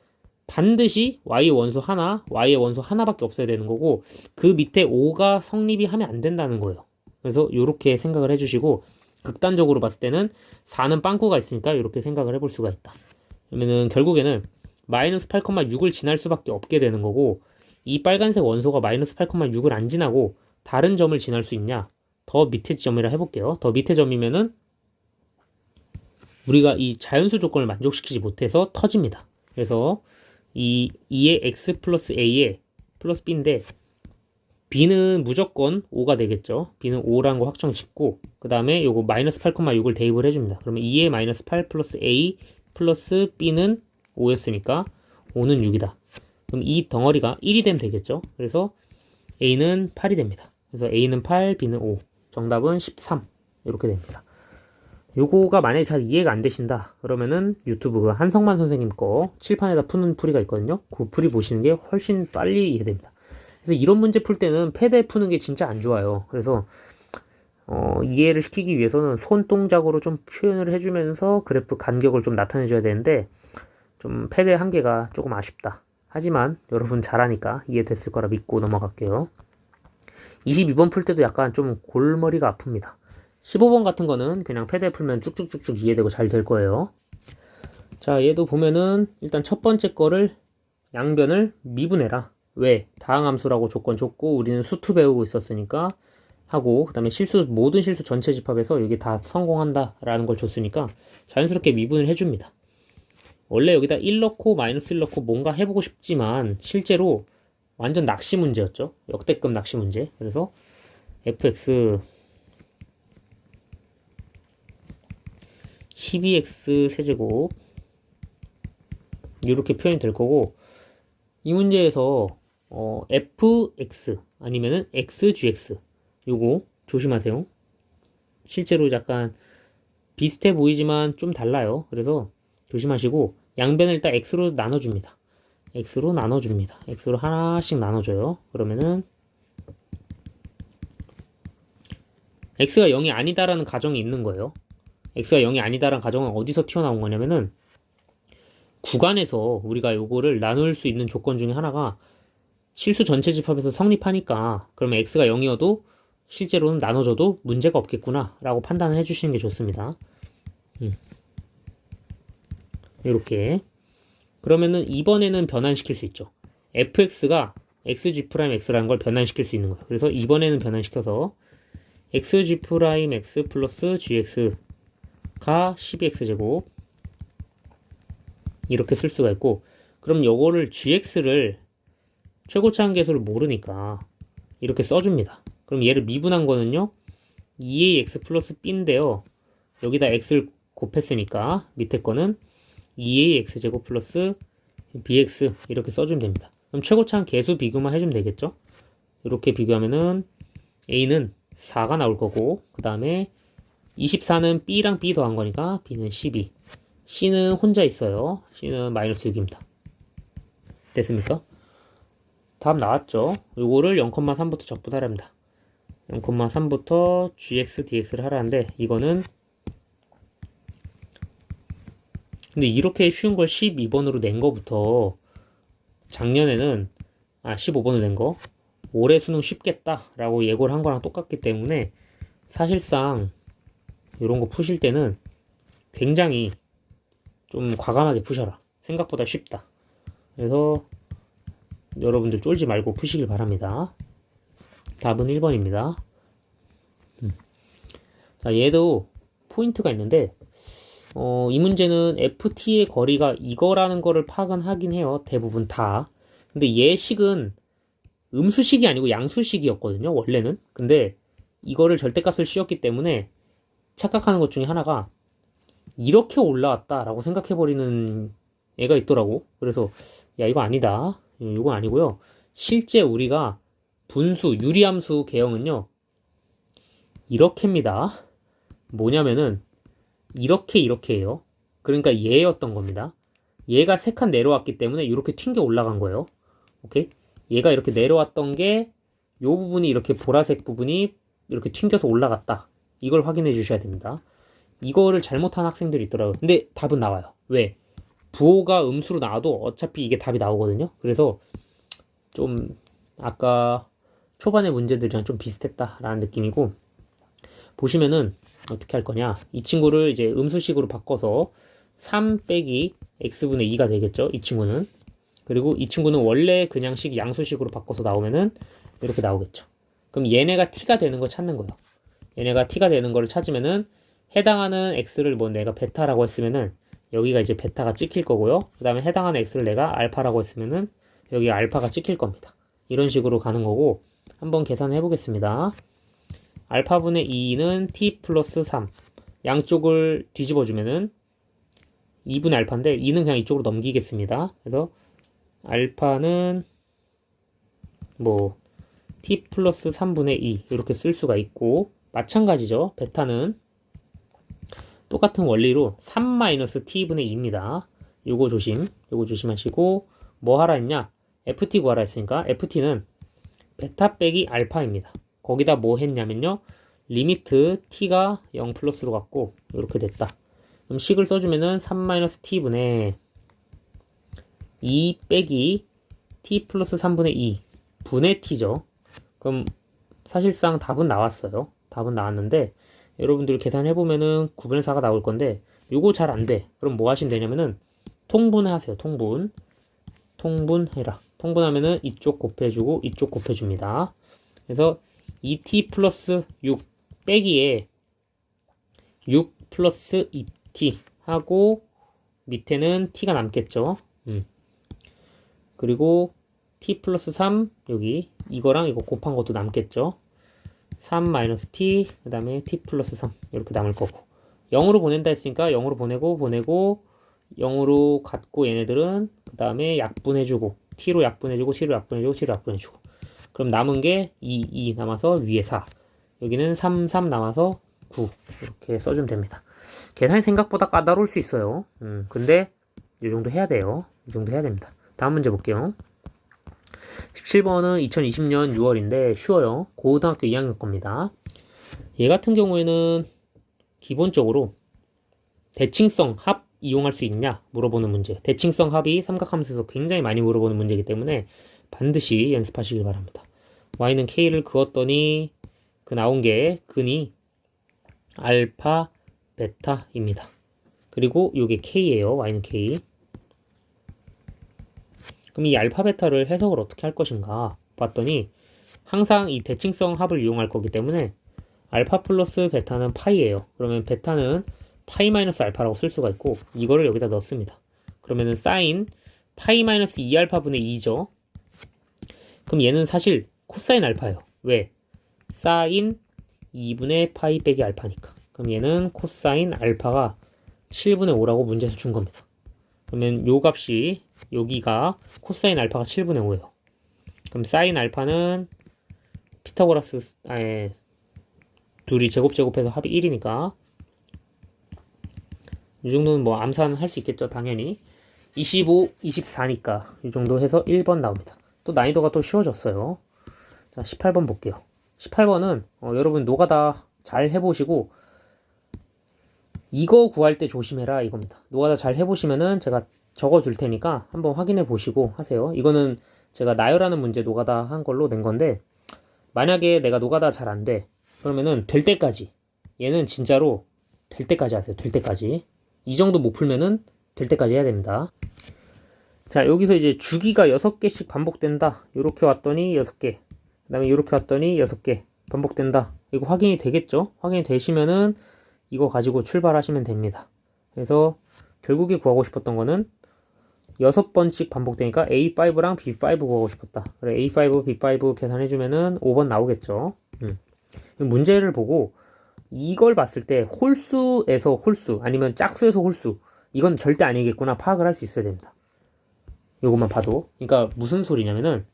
반드시 y 원소 하나, y의 원소 하나밖에 없어야 되는 거고 그 밑에 5가 성립이 하면 안 된다는 거예요. 그래서 이렇게 생각을 해주시고 극단적으로 봤을 때는 4는 빵꾸가 있으니까 이렇게 생각을 해볼 수가 있다. 그러면은 결국에는 마이너스 8,6을 지날 수밖에 없게 되는 거고 이 빨간색 원소가 마이너스 8,6을 안 지나고 다른 점을 지날 수 있냐? 더 밑에 점이라 해볼게요. 더 밑에 점이면은 우리가 이 자연수 조건을 만족시키지 못해서 터집니다. 그래서 이 2의 x 플러스 a의 플러스 b인데 b는 무조건 5가 되겠죠. b는 5라는 거 확정 짓고 그 다음에 요거 마이너스 8,6을 대입을 해줍니다. 그러면 2의 마이너스 8 플러스 a 플러스 b는 5였으니까 5는 6이다. 그럼 이 덩어리가 1이 되면 되겠죠. 그래서 a는 8이 됩니다. 그래서 a는 8, b는 5. 정답은 13 이렇게 됩니다. 요거가 만약에 잘 이해가 안 되신다 그러면은 유튜브 그 한성만 선생님 거 칠판에다 푸는 풀이가 있거든요. 그 풀이 보시는 게 훨씬 빨리 이해됩니다. 그래서 이런 문제 풀 때는 패드에 푸는 게 진짜 안 좋아요. 그래서 이해를 시키기 위해서는 손동작으로 좀 표현을 해주면서 그래프 간격을 좀 나타내줘야 되는데 좀 패드의 한계가 조금 아쉽다. 하지만 여러분 잘하니까 이해됐을 거라 믿고 넘어갈게요. 22번 풀 때도 약간 좀 골머리가 아픕니다. 15번 같은 거는 그냥 패드에 풀면 쭉쭉쭉쭉 이해되고 잘 될 거예요. 자, 얘도 보면은 일단 첫 번째 거를 양변을 미분해라. 왜? 다항함수라고 조건 줬고 우리는 수투 배우고 있었으니까 하고 그 다음에 모든 실수 전체 집합에서 이게 다 성공한다 라는 걸 줬으니까 자연스럽게 미분을 해줍니다. 원래 여기다 1 넣고 마이너스 1 넣고 뭔가 해보고 싶지만 실제로 완전 낚시 문제였죠. 역대급 낚시 문제. 그래서 fx 12x 세제곱 이렇게 표현이 될 거고 이 문제에서 fx 아니면은 xgx 요거 조심하세요. 실제로 약간 비슷해 보이지만 좀 달라요. 그래서 조심하시고 양변을 일단 x로 나눠줍니다. x로 나눠줍니다. x로 하나씩 나눠줘요. 그러면은 x가 0이 아니다라는 가정이 있는 거예요. x가 0이 아니다라는 가정은 어디서 튀어나온 거냐면은 구간에서 우리가 요거를 나눌 수 있는 조건 중에 하나가 실수 전체 집합에서 성립하니까 그러면 x가 0이어도 실제로는 나눠줘도 문제가 없겠구나 라고 판단을 해주시는 게 좋습니다. 이렇게 그러면은 이번에는 변환시킬 수 있죠. fx가 xg'x라는 걸 변환시킬 수 있는 거예요. 그래서 이번에는 변환시켜서 xg'x 플러스 gx가 12x제곱 이렇게 쓸 수가 있고 그럼 요거를 gx를 최고차 한계수를 모르니까 이렇게 써줍니다. 그럼 얘를 미분한 거는요 2a x 플러스 b인데요 여기다 x를 곱했으니까 밑에 거는 2a x제곱 플러스 bx 이렇게 써주면 됩니다. 그럼 최고차 한 계수 비교만 해주면 되겠죠. 이렇게 비교하면은 a는 4가 나올 거고 그 다음에 24는 b랑 b 더한 거니까 b는 12 c는 혼자 있어요. c는 마이너스 6입니다. 됐습니까? 답 나왔죠? 요거를 0,3부터 적분하랍니다. 0,3부터 gx dx를 하라는데 이거는 근데 이렇게 쉬운 걸 12번으로 낸 거부터 작년에는 15번으로 된 거. 올해 수능 쉽겠다라고 예고를 한 거랑 똑같기 때문에 사실상 이런 거 푸실 때는 굉장히 좀 과감하게 푸셔라. 생각보다 쉽다. 그래서 여러분들 쫄지 말고 푸시길 바랍니다. 답은 1번입니다. 자, 얘도 포인트가 있는데 이 문제는 FT의 거리가 이거라는 거를 파악은 하긴 해요. 대부분 다. 근데 얘 식은 음수식이 아니고 양수식이었거든요. 원래는. 근데 이거를 절대값을 씌웠기 때문에 착각하는 것 중에 하나가 이렇게 올라왔다라고 생각해버리는 애가 있더라고. 그래서 야 이거 아니다. 이건 아니고요. 실제 우리가 분수, 유리함수 개형은요. 이렇게입니다. 뭐냐면은 이렇게예요. 그러니까 얘였던 겁니다. 얘가 3칸 내려왔기 때문에 이렇게 튕겨 올라간 거예요. 오케이? 얘가 이렇게 내려왔던 게 이 부분이 이렇게 보라색 부분이 이렇게 튕겨서 올라갔다. 이걸 확인해 주셔야 됩니다. 이거를 잘못한 학생들이 있더라고요. 근데 답은 나와요. 왜? 부호가 음수로 나와도 어차피 이게 답이 나오거든요. 그래서 좀 아까 초반의 문제들이랑 좀 비슷했다라는 느낌이고 보시면은 어떻게 할 거냐. 이 친구를 이제 음수식으로 바꿔서 3 빼기 x분의 2가 되겠죠. 이 친구는. 그리고 이 친구는 원래 그냥 식 양수식으로 바꿔서 나오면은 이렇게 나오겠죠. 그럼 얘네가 t가 되는 거 찾는 거예요. 얘네가 t가 되는 거를 찾으면은 해당하는 x를 뭐 내가 베타라고 했으면은 여기가 이제 베타가 찍힐 거고요. 그 다음에 해당하는 x를 내가 알파라고 했으면은 여기 알파가 찍힐 겁니다. 이런 식으로 가는 거고 한번 계산해 보겠습니다. 알파분의 2는 t 플러스 3 양쪽을 뒤집어 주면은 2분의 알파인데 2는 그냥 이쪽으로 넘기겠습니다. 그래서 알파는 뭐 t 플러스 3분의 2 이렇게 쓸 수가 있고 마찬가지죠. 베타는 똑같은 원리로 3-t분의 2입니다. 요거 조심하시고 뭐 하라 했냐? ft 구하라 했으니까 ft는 베타 빼기 알파입니다. 거기다 뭐 했냐면요. 리미트 t가 0 플러스로 갔고 이렇게 됐다. 그럼 식을 써주면은 3-t분의 2 빼기 t 플러스 3분의 2 분의 t죠. 그럼 사실상 답은 나왔어요. 답은 나왔는데 여러분들 계산해보면은 9분의 4가 나올 건데 요거 잘 안 돼. 그럼 뭐 하시면 되냐면은 통분하세요. 통분해라. 통분하면은 이쪽 곱해주고 이쪽 곱해줍니다. 그래서 2t 플러스 6 빼기에 6 플러스 2t 하고 밑에는 t가 남겠죠. 그리고 t 플러스 3 여기 이거랑 이거 곱한 것도 남겠죠. 3 마이너스 t 그 다음에 t 플러스 3 이렇게 남을 거고 0으로 보낸다 했으니까 0으로 보내고 0으로 갖고 얘네들은 그 다음에 약분해주고 t로 약분해주고 t로 약분해주고 t로 약분해주고 그럼 남은 게 2 남아서 위에 4 여기는 3 남아서 9 이렇게 써주면 됩니다. 계산이 생각보다 까다로울 수 있어요. 근데 이 정도 해야 돼요. 이 정도 해야 됩니다. 다음 문제 볼게요. 17번은 2020년 6월인데 쉬워요. 고등학교 2학년 겁니다. 얘 같은 경우에는 기본적으로 대칭성 합 이용할 수 있냐 물어보는 문제. 대칭성 합이 삼각함수에서 굉장히 많이 물어보는 문제이기 때문에 반드시 연습하시길 바랍니다. y는 k를 그었더니 그 나온 게 근이 알파 베타입니다. 그리고 요게 k예요. y는 k. 그럼 이 알파 베타를 해석을 어떻게 할 것인가 봤더니 항상 이 대칭성 합을 이용할 거기 때문에 알파 플러스 베타는 파이예요. 그러면 베타는 파이 마이너스 알파라고 쓸 수가 있고 이거를 여기다 넣습니다. 그러면은 사인 파이 마이너스 2알파분의 2죠. 그럼 얘는 사실 코사인 알파예요. 왜? 사인 2분의 파이 빼기 알파니까. 그럼 얘는 코사인 알파가 7분의 5라고 문제에서 준 겁니다. 그러면 요 값이 여기가 코사인 알파가 7분의 5예요. 그럼 사인 알파는 피타고라스 둘이 제곱해서 합이 1이니까 이 정도는 뭐 암산할 수 있겠죠. 당연히 25, 24니까 이 정도 해서 1번 나옵니다. 또 난이도가 또 쉬워졌어요. 자 18번 볼게요. 18번은 여러분 노가다 잘 해보시고 이거 구할 때 조심해라 이겁니다. 노가다 잘 해보시면은 제가 적어줄 테니까 한번 확인해 보시고 하세요. 이거는 제가 나열하는 문제 노가다 한 걸로 낸 건데, 만약에 내가 노가다 잘 안 돼. 그러면은 될 때까지. 얘는 진짜로 될 때까지 하세요. 될 때까지. 이 정도 못 풀면은 될 때까지 해야 됩니다. 자, 여기서 이제 주기가 6개씩 반복된다. 요렇게 왔더니 6개. 그 다음에 요렇게 왔더니 6개. 반복된다. 이거 확인이 되겠죠? 확인이 되시면은 이거 가지고 출발하시면 됩니다. 그래서 결국에 구하고 싶었던 거는 6번씩 반복되니까 A5랑 B5 구하고 싶었다. 그래, A5, B5 계산해주면은 5번 나오겠죠. 문제를 보고 이걸 봤을 때 홀수에서 홀수 아니면 짝수에서 홀수 이건 절대 아니겠구나 파악을 할 수 있어야 됩니다. 요것만 봐도. 그러니까 무슨 소리냐면은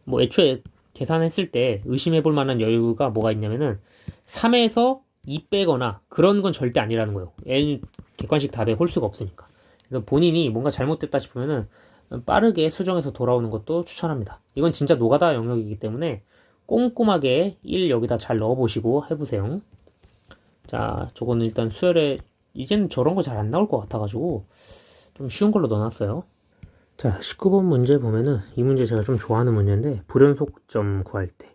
뭐 애초에 계산했을 때 의심해 볼 만한 여유가 뭐가 있냐면은 3에서 2 빼거나 그런 건 절대 아니라는 거예요. n 객관식 답에 홀수가 없으니까. 그래서 본인이 뭔가 잘못됐다 싶으면은 빠르게 수정해서 돌아오는 것도 추천합니다. 이건 진짜 노가다 영역이기 때문에 꼼꼼하게 1 여기다 잘 넣어보시고 해보세요. 자, 저거는 일단 수열에 이제는 저런 거 잘 안 나올 것 같아가지고 좀 쉬운 걸로 넣어놨어요. 자, 19번 문제 보면은 이 문제 제가 좀 좋아하는 문제인데 불연속점 구할 때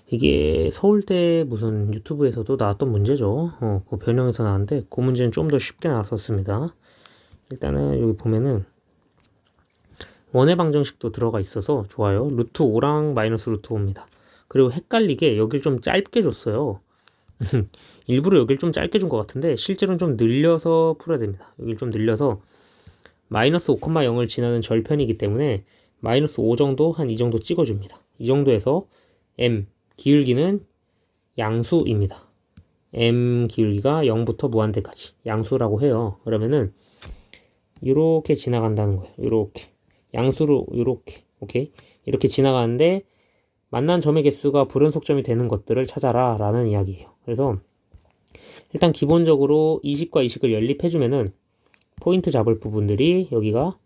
이게 서울대 무슨 유튜브에서도 나왔던 문제죠. 그 변형에서 나왔는데 그 문제는 좀 더 쉽게 나왔었습니다. 일단은 여기 보면은 원의 방정식도 들어가 있어서 좋아요. 루트 5랑 마이너스 루트 5입니다. 그리고 헷갈리게 여길 좀 짧게 줬어요. 일부러 여길 좀 짧게 준 것 같은데 실제로는 좀 늘려서 풀어야 됩니다. 여길 좀 늘려서 마이너스 5,0을 지나는 절편이기 때문에 마이너스 5 정도 한 이 정도 찍어줍니다. 이 정도에서 m 기울기는 양수입니다. m 기울기가 0부터 무한대까지 양수라고 해요. 그러면은 이렇게 지나간다는 거예요. 이렇게 양수로 이렇게 오케이 이렇게 지나가는데 만난 점의 개수가 불연속점이 되는 것들을 찾아라 라는 이야기예요. 그래서 일단 기본적으로 20과 20을 연립해주면은 포인트 잡을 부분들이 여기가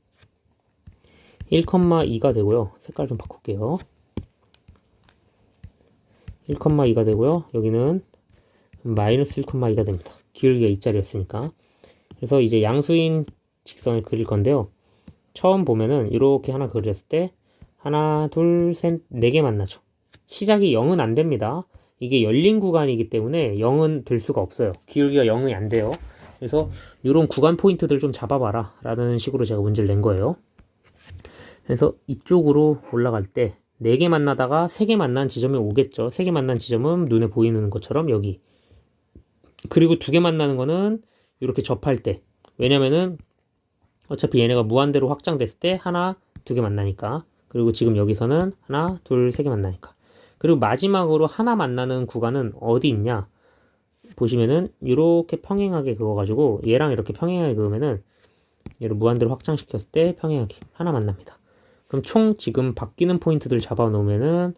1,2가 되고요. 색깔 좀 바꿀게요. 1,2가 되고요. 여기는 마이너스 1,2가 됩니다. 기울기가 이짜리였으니까. 그래서 이제 양수인 직선을 그릴 건데요. 처음 보면은 이렇게 하나 그렸을 때 하나, 둘, 셋, 4개 만나죠. 시작이 0은 안 됩니다. 이게 열린 구간이기 때문에 0은 될 수가 없어요. 기울기가 0이 안 돼요. 그래서 이런 구간 포인트들 좀 잡아봐라 라는 식으로 제가 문제를 낸 거예요. 그래서 이쪽으로 올라갈 때 4개 만나다가 3개 만난 지점이 오겠죠. 3개 만난 지점은 눈에 보이는 것처럼 여기. 그리고 2개 만나는 거는 이렇게 접할 때. 왜냐면은 어차피 얘네가 무한대로 확장됐을 때 하나, 2개 만나니까. 그리고 지금 여기서는 하나, 둘, 3개 만나니까. 그리고 마지막으로 하나 만나는 구간은 어디 있냐? 보시면은 이렇게 평행하게 그어가지고 얘랑 이렇게 평행하게 그으면은 얘를 무한대로 확장시켰을 때 평행하게 하나 만납니다. 그럼 총 지금 바뀌는 포인트들 잡아 놓으면은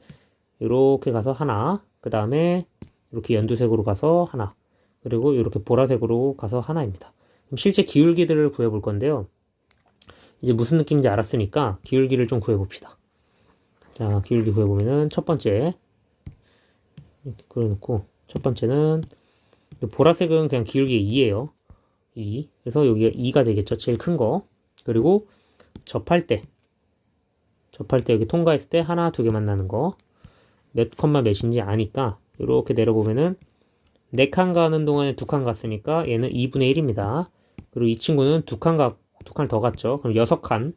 이렇게 가서 하나, 그 다음에 이렇게 연두색으로 가서 하나, 그리고 이렇게 보라색으로 가서 하나입니다. 그럼 실제 기울기들을 구해볼 건데요. 이제 무슨 느낌인지 알았으니까 기울기를 좀 구해봅시다. 자, 기울기 구해보면은 첫 번째 이렇게 그려놓고 첫 번째는 보라색은 그냥 기울기 2예요. 2. 그래서 여기가 2가 되겠죠. 제일 큰 거. 그리고 접할 때 여기 통과했을 때 하나, 2개 만나는 거. 몇 컴마 몇인지 아니까 이렇게 내려보면은 4칸 가는 동안에 2칸 갔으니까 얘는 2분의 1입니다. 그리고 이 친구는 2칸 더 갔죠. 그럼 6칸.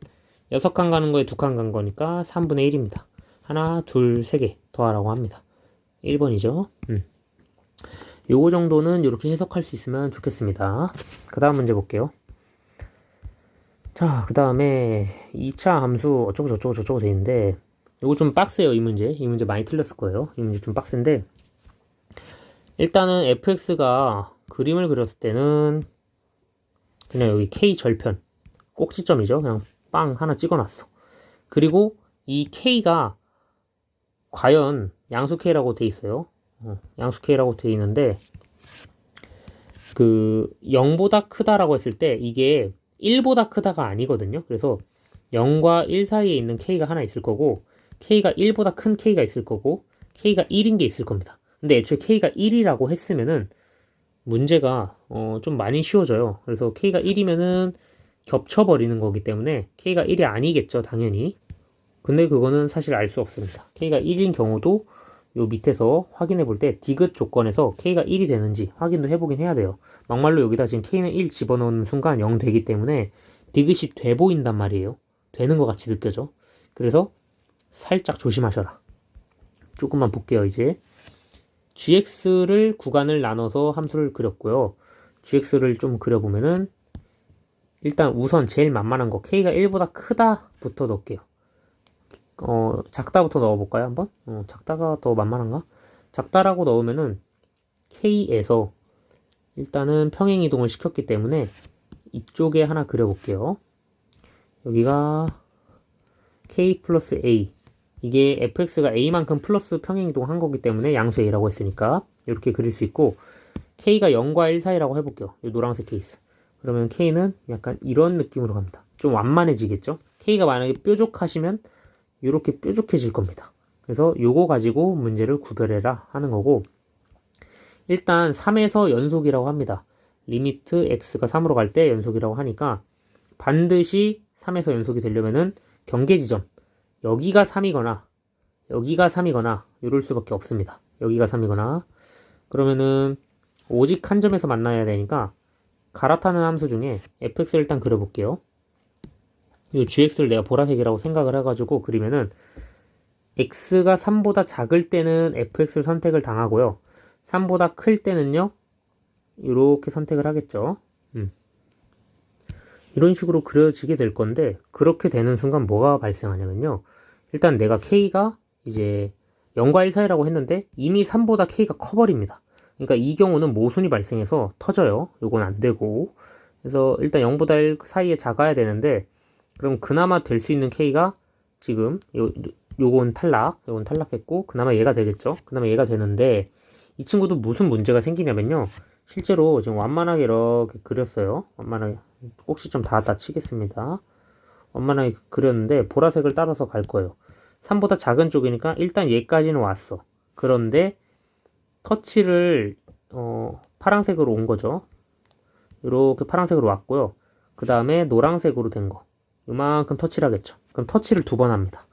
6칸 가는 거에 2칸 간 거니까 3분의 1입니다. 하나, 둘, 3개 더하라고 합니다. 1번이죠. 요거 정도는 이렇게 해석할 수 있으면 좋겠습니다. 그 다음 문제 볼게요. 자, 그 다음에 2차 함수 어쩌고 돼 있는데 요거 좀 빡세요. 이 문제 많이 틀렸을 거예요. 이 문제 좀 빡센데 일단은 fx가 그림을 그렸을 때는 그냥 여기 k 절편 꼭지점이죠. 그냥 빵 하나 찍어놨어. 그리고 이 k가 과연 양수 k라고 돼 있어요. 양수 k라고 돼 있는데 그 0보다 크다라고 했을 때 이게 1보다 크다가 아니거든요. 그래서 0과 1 사이에 있는 k가 하나 있을 거고 k가 1보다 큰 k가 있을 거고 k가 1인 게 있을 겁니다. 근데 애초에 k가 1이라고 했으면은 문제가 좀 많이 쉬워져요. 그래서 k가 1이면은 겹쳐버리는 거기 때문에 K가 1이 아니겠죠, 당연히. 근데 그거는 사실 알 수 없습니다. K가 1인 경우도 요 밑에서 확인해 볼 때 디귿 조건에서 K가 1이 되는지 확인도 해보긴 해야 돼요. 막말로 여기다 지금 K는 1 집어넣는 순간 0 되기 때문에 디귿이 돼 보인단 말이에요. 되는 것 같이 느껴져. 그래서 살짝 조심하셔라. 조금만 볼게요, 이제. gx를 구간을 나눠서 함수를 그렸고요. gx를 좀 그려보면은 일단 우선 제일 만만한 거 K가 1보다 크다부터 넣을게요. 작다부터 넣어볼까요, 한번? 작다가 더 만만한가? 작다라고 넣으면은 K에서 일단은 평행 이동을 시켰기 때문에 이쪽에 하나 그려볼게요. 여기가 K 플러스 A. 이게 fx가 a만큼 플러스 평행 이동한 거기 때문에 양수 a라고 했으니까 이렇게 그릴 수 있고, K가 0과 1 사이라고 해볼게요. 이 노란색 케이스. 그러면 K는 약간 이런 느낌으로 갑니다. 좀 완만해지겠죠? K가 만약에 뾰족하시면 이렇게 뾰족해질 겁니다. 그래서 요거 가지고 문제를 구별해라 하는 거고, 일단 3에서 연속이라고 합니다. 리미트 x가 3으로 갈 때 연속이라고 하니까 반드시 3에서 연속이 되려면은 경계 지점 여기가 3이거나 여기가 3이거나 이럴 수밖에 없습니다. 여기가 3이거나 그러면은 오직 한 점에서 만나야 되니까 갈아타는 함수 중에 fx를 일단 그려볼게요. 이 gx를 내가 보라색이라고 생각을 해가지고 그리면은 x가 3보다 작을 때는 fx를 선택을 당하고요. 3보다 클 때는요, 이렇게 선택을 하겠죠. 이런 식으로 그려지게 될 건데, 그렇게 되는 순간 뭐가 발생하냐면요. 일단 내가 K가 이제 0과 1 사이라고 했는데 이미 3보다 K가 커버립니다. 그러니까 이 경우는 모순이 발생해서 터져요. 요건 안 되고. 그래서 일단 0보다 1 사이에 작아야 되는데, 그럼 그나마 될 수 있는 K가 지금 요건 탈락했고, 그나마 얘가 되겠죠. 그나마 얘가 되는데, 이 친구도 무슨 문제가 생기냐면요. 실제로 지금 완만하게 이렇게 그렸어요. 완만하게 꼭지점 다 치겠습니다. 완만하게 그렸는데 보라색을 따라서 갈 거예요. 3보다 작은 쪽이니까 일단 얘까지는 왔어. 그런데 터치를 파란색으로 온 거죠. 이렇게 파란색으로 왔고요. 그 다음에 노란색으로 된 거. 이만큼 터치를 하겠죠. 그럼 터치를 2번 합니다.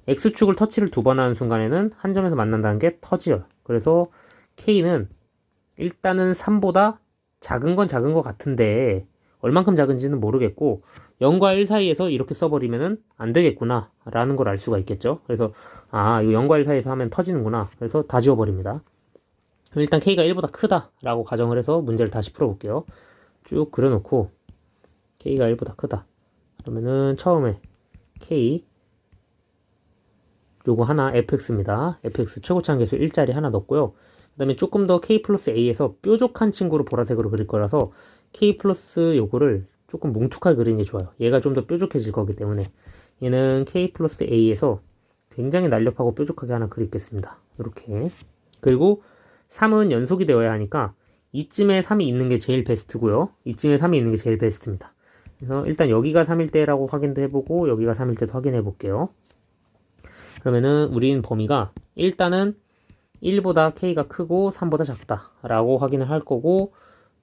X축을 터치를 2번 하는 순간에는 한 점에서 만난다는 게 터져요. 그래서 K는 일단은 3보다 작은 건 작은 것 같은데 얼만큼 작은지는 모르겠고 0과 1 사이에서 이렇게 써버리면은 안 되겠구나 라는 걸 알 수가 있겠죠. 그래서 이거 0과 1 사이에서 하면 터지는구나. 그래서 다 지워버립니다. 그럼 일단 K가 1보다 크다 라고 가정을 해서 문제를 다시 풀어볼게요. 쭉 그려놓고 K가 1보다 크다. 그러면은 처음에 K 요거 하나 fx입니다. fx 최고차항계수 1짜리 하나 넣고요. 그 다음에 조금 더 k 플러스 a에서 뾰족한 친구로 보라색으로 그릴 거라서 k 플러스 요거를 조금 뭉툭하게 그리는 게 좋아요. 얘가 좀 더 뾰족해질 거기 때문에 얘는 k 플러스 a에서 굉장히 날렵하고 뾰족하게 하나 그리겠습니다. 이렇게. 그리고 3은 연속이 되어야 하니까 이쯤에 3이 있는 게 제일 베스트고요. 이쯤에 3이 있는 게 제일 베스트입니다. 그래서 일단 여기가 3일 때라고 확인도 해보고 여기가 3일 때도 확인해 볼게요. 그러면은 우린 범위가 일단은 1보다 k가 크고 3보다 작다 라고 확인을 할 거고,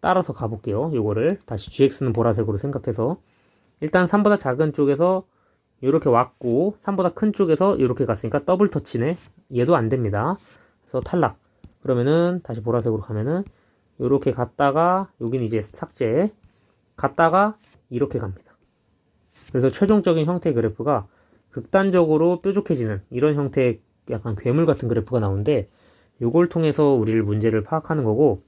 따라서 가볼게요. 요거를 다시 gx는 보라색으로 생각해서 일단 3보다 작은 쪽에서 이렇게 왔고 3보다 큰 쪽에서 이렇게 갔으니까 더블 터치네. 얘도 안 됩니다. 그래서 탈락. 그러면은 다시 보라색으로 가면은 이렇게 갔다가 여기는 이제 삭제, 갔다가 이렇게 갑니다. 그래서 최종적인 형태의 그래프가 극단적으로 뾰족해지는 이런 형태의 약간 괴물 같은 그래프가 나오는데, 요걸 통해서 우리를 문제를 파악하는 거고,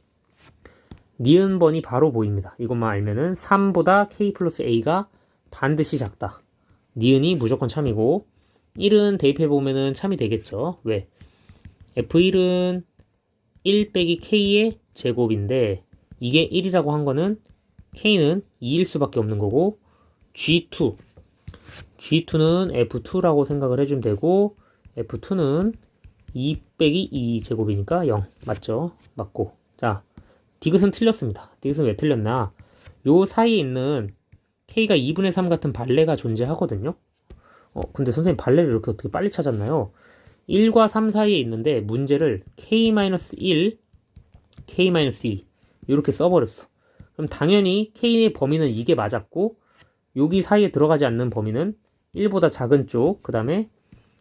니은번이 바로 보입니다. 이것만 알면은 3보다 k 플러스 a가 반드시 작다. 니은이 무조건 참이고, 1은 대입해보면은 참이 되겠죠. 왜? f1은 1 빼기 k의 제곱인데 이게 1이라고 한 거는 k는 2일 수밖에 없는 거고, G2는 F2라고 생각을 해주면 되고, F2는 2 빼기 2 제곱이니까 0. 맞죠? 맞고. 자, 디귿은 틀렸습니다. 디귿은 왜 틀렸나? 요 사이에 있는 K가 2분의 3 같은 발레가 존재하거든요. 근데 선생님 발레를 이렇게 어떻게 빨리 찾았나요? 1과 3 사이에 있는데 문제를 K-1, K-2 이렇게 써버렸어. 그럼 당연히 K의 범위는 이게 맞았고, 여기 사이에 들어가지 않는 범위는 1보다 작은 쪽, 그 다음에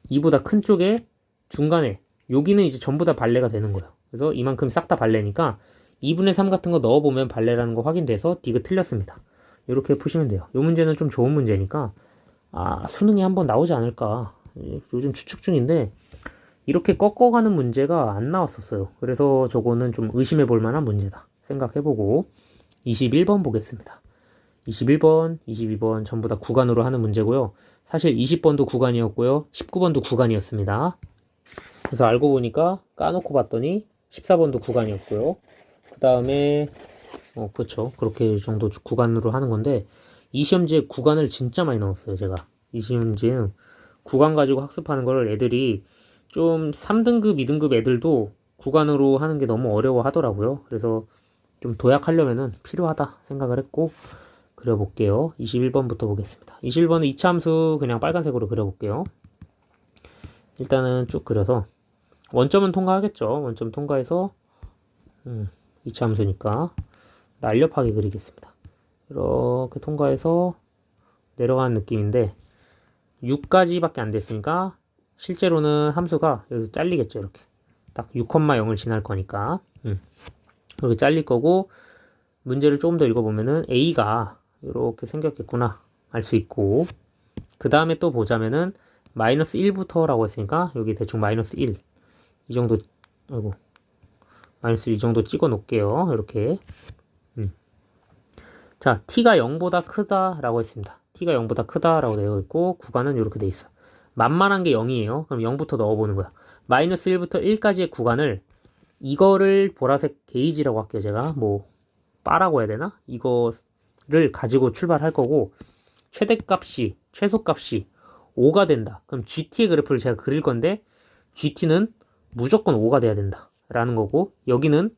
2보다 큰 쪽에 중간에 여기는 이제 전부 다 발레가 되는 거예요. 그래서 이만큼 싹 다 발레니까 2분의 3 같은 거 넣어보면 발레라는 거 확인돼서 디귿 틀렸습니다. 이렇게 푸시면 돼요. 이 문제는 좀 좋은 문제니까 수능에 한번 나오지 않을까. 요즘 추측 중인데 이렇게 꺾어가는 문제가 안 나왔었어요. 그래서 저거는 좀 의심해 볼 만한 문제다 생각해보고 21번 보겠습니다. 21번, 22번 전부 다 구간으로 하는 문제고요. 사실 20번도 구간이었고요. 19번도 구간이었습니다. 그래서 알고 보니까 까놓고 봤더니 14번도 구간이었고요. 그 다음에 그렇죠. 그렇게 정도 구간으로 하는 건데 이 시험지에 구간을 진짜 많이 넣었어요. 제가 이 시험지에는 구간 가지고 학습하는 걸 애들이 좀 3등급, 2등급 애들도 구간으로 하는 게 너무 어려워 하더라고요. 그래서 좀 도약하려면은 필요하다 생각을 했고 그려볼게요. 21번부터 보겠습니다. 21번은 2차 함수 그냥 빨간색으로 그려볼게요. 일단은 쭉 그려서 원점은 통과하겠죠. 원점 통과해서 2차 함수니까 날렵하게 그리겠습니다. 이렇게 통과해서 내려가는 느낌인데 6까지밖에 안 됐으니까 실제로는 함수가 여기서 잘리겠죠. 이렇게 딱 6,0을 지날 거니까 이렇게 잘릴 거고 문제를 조금 더 읽어보면은 A가 이렇게 생겼겠구나 알 수 있고 그 다음에 또 보자면은 마이너스 1부터라고 했으니까 여기 대충 마이너스 1 이 정도 마이너스 1 정도 찍어 놓을게요. 이렇게 자 t가 0보다 크다라고 했습니다. t가 0보다 크다라고 되어 있고 구간은 이렇게 돼 있어요. 만만한 게 0이에요. 그럼 0부터 넣어보는 거야. 마이너스 1부터 1까지의 구간을 이거를 보라색 게이지라고 할게요. 제가 뭐 바라고 해야 되나? 이거를 가지고 출발할 거고 최대값이 최소값이 5가 된다. 그럼 GT의 그래프를 제가 그릴 건데 GT는 무조건 5가 돼야 된다 라는 거고 여기는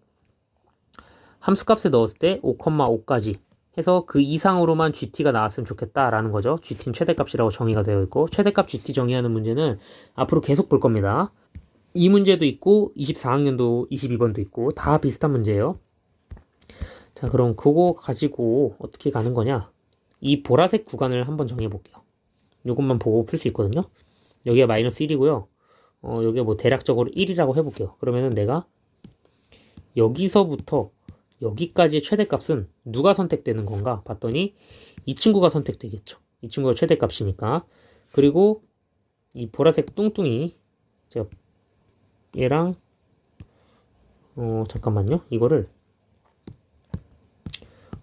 함수값에 넣었을 때 5,5까지 해서 그 이상으로만 GT가 나왔으면 좋겠다 라는 거죠. GT는 최대값이라고 정의가 되어 있고 최대값 GT 정의하는 문제는 앞으로 계속 볼 겁니다. 이 문제도 있고 24학년도 22번도 있고 다 비슷한 문제예요. 자 그럼 그거 가지고 어떻게 가는 거냐, 이 보라색 구간을 한번 정해 볼게요. 이것만 보고 풀 수 있거든요. 여기가 마이너스 1이고요 여기가 뭐 대략적으로 1이라고 해볼게요. 그러면은 내가 여기서부터 여기까지의 최대값은 누가 선택되는 건가 봤더니 이 친구가 선택되겠죠. 이 친구가 최대값이니까. 그리고 이 보라색 뚱뚱이 제가 얘랑 잠깐만요. 이거를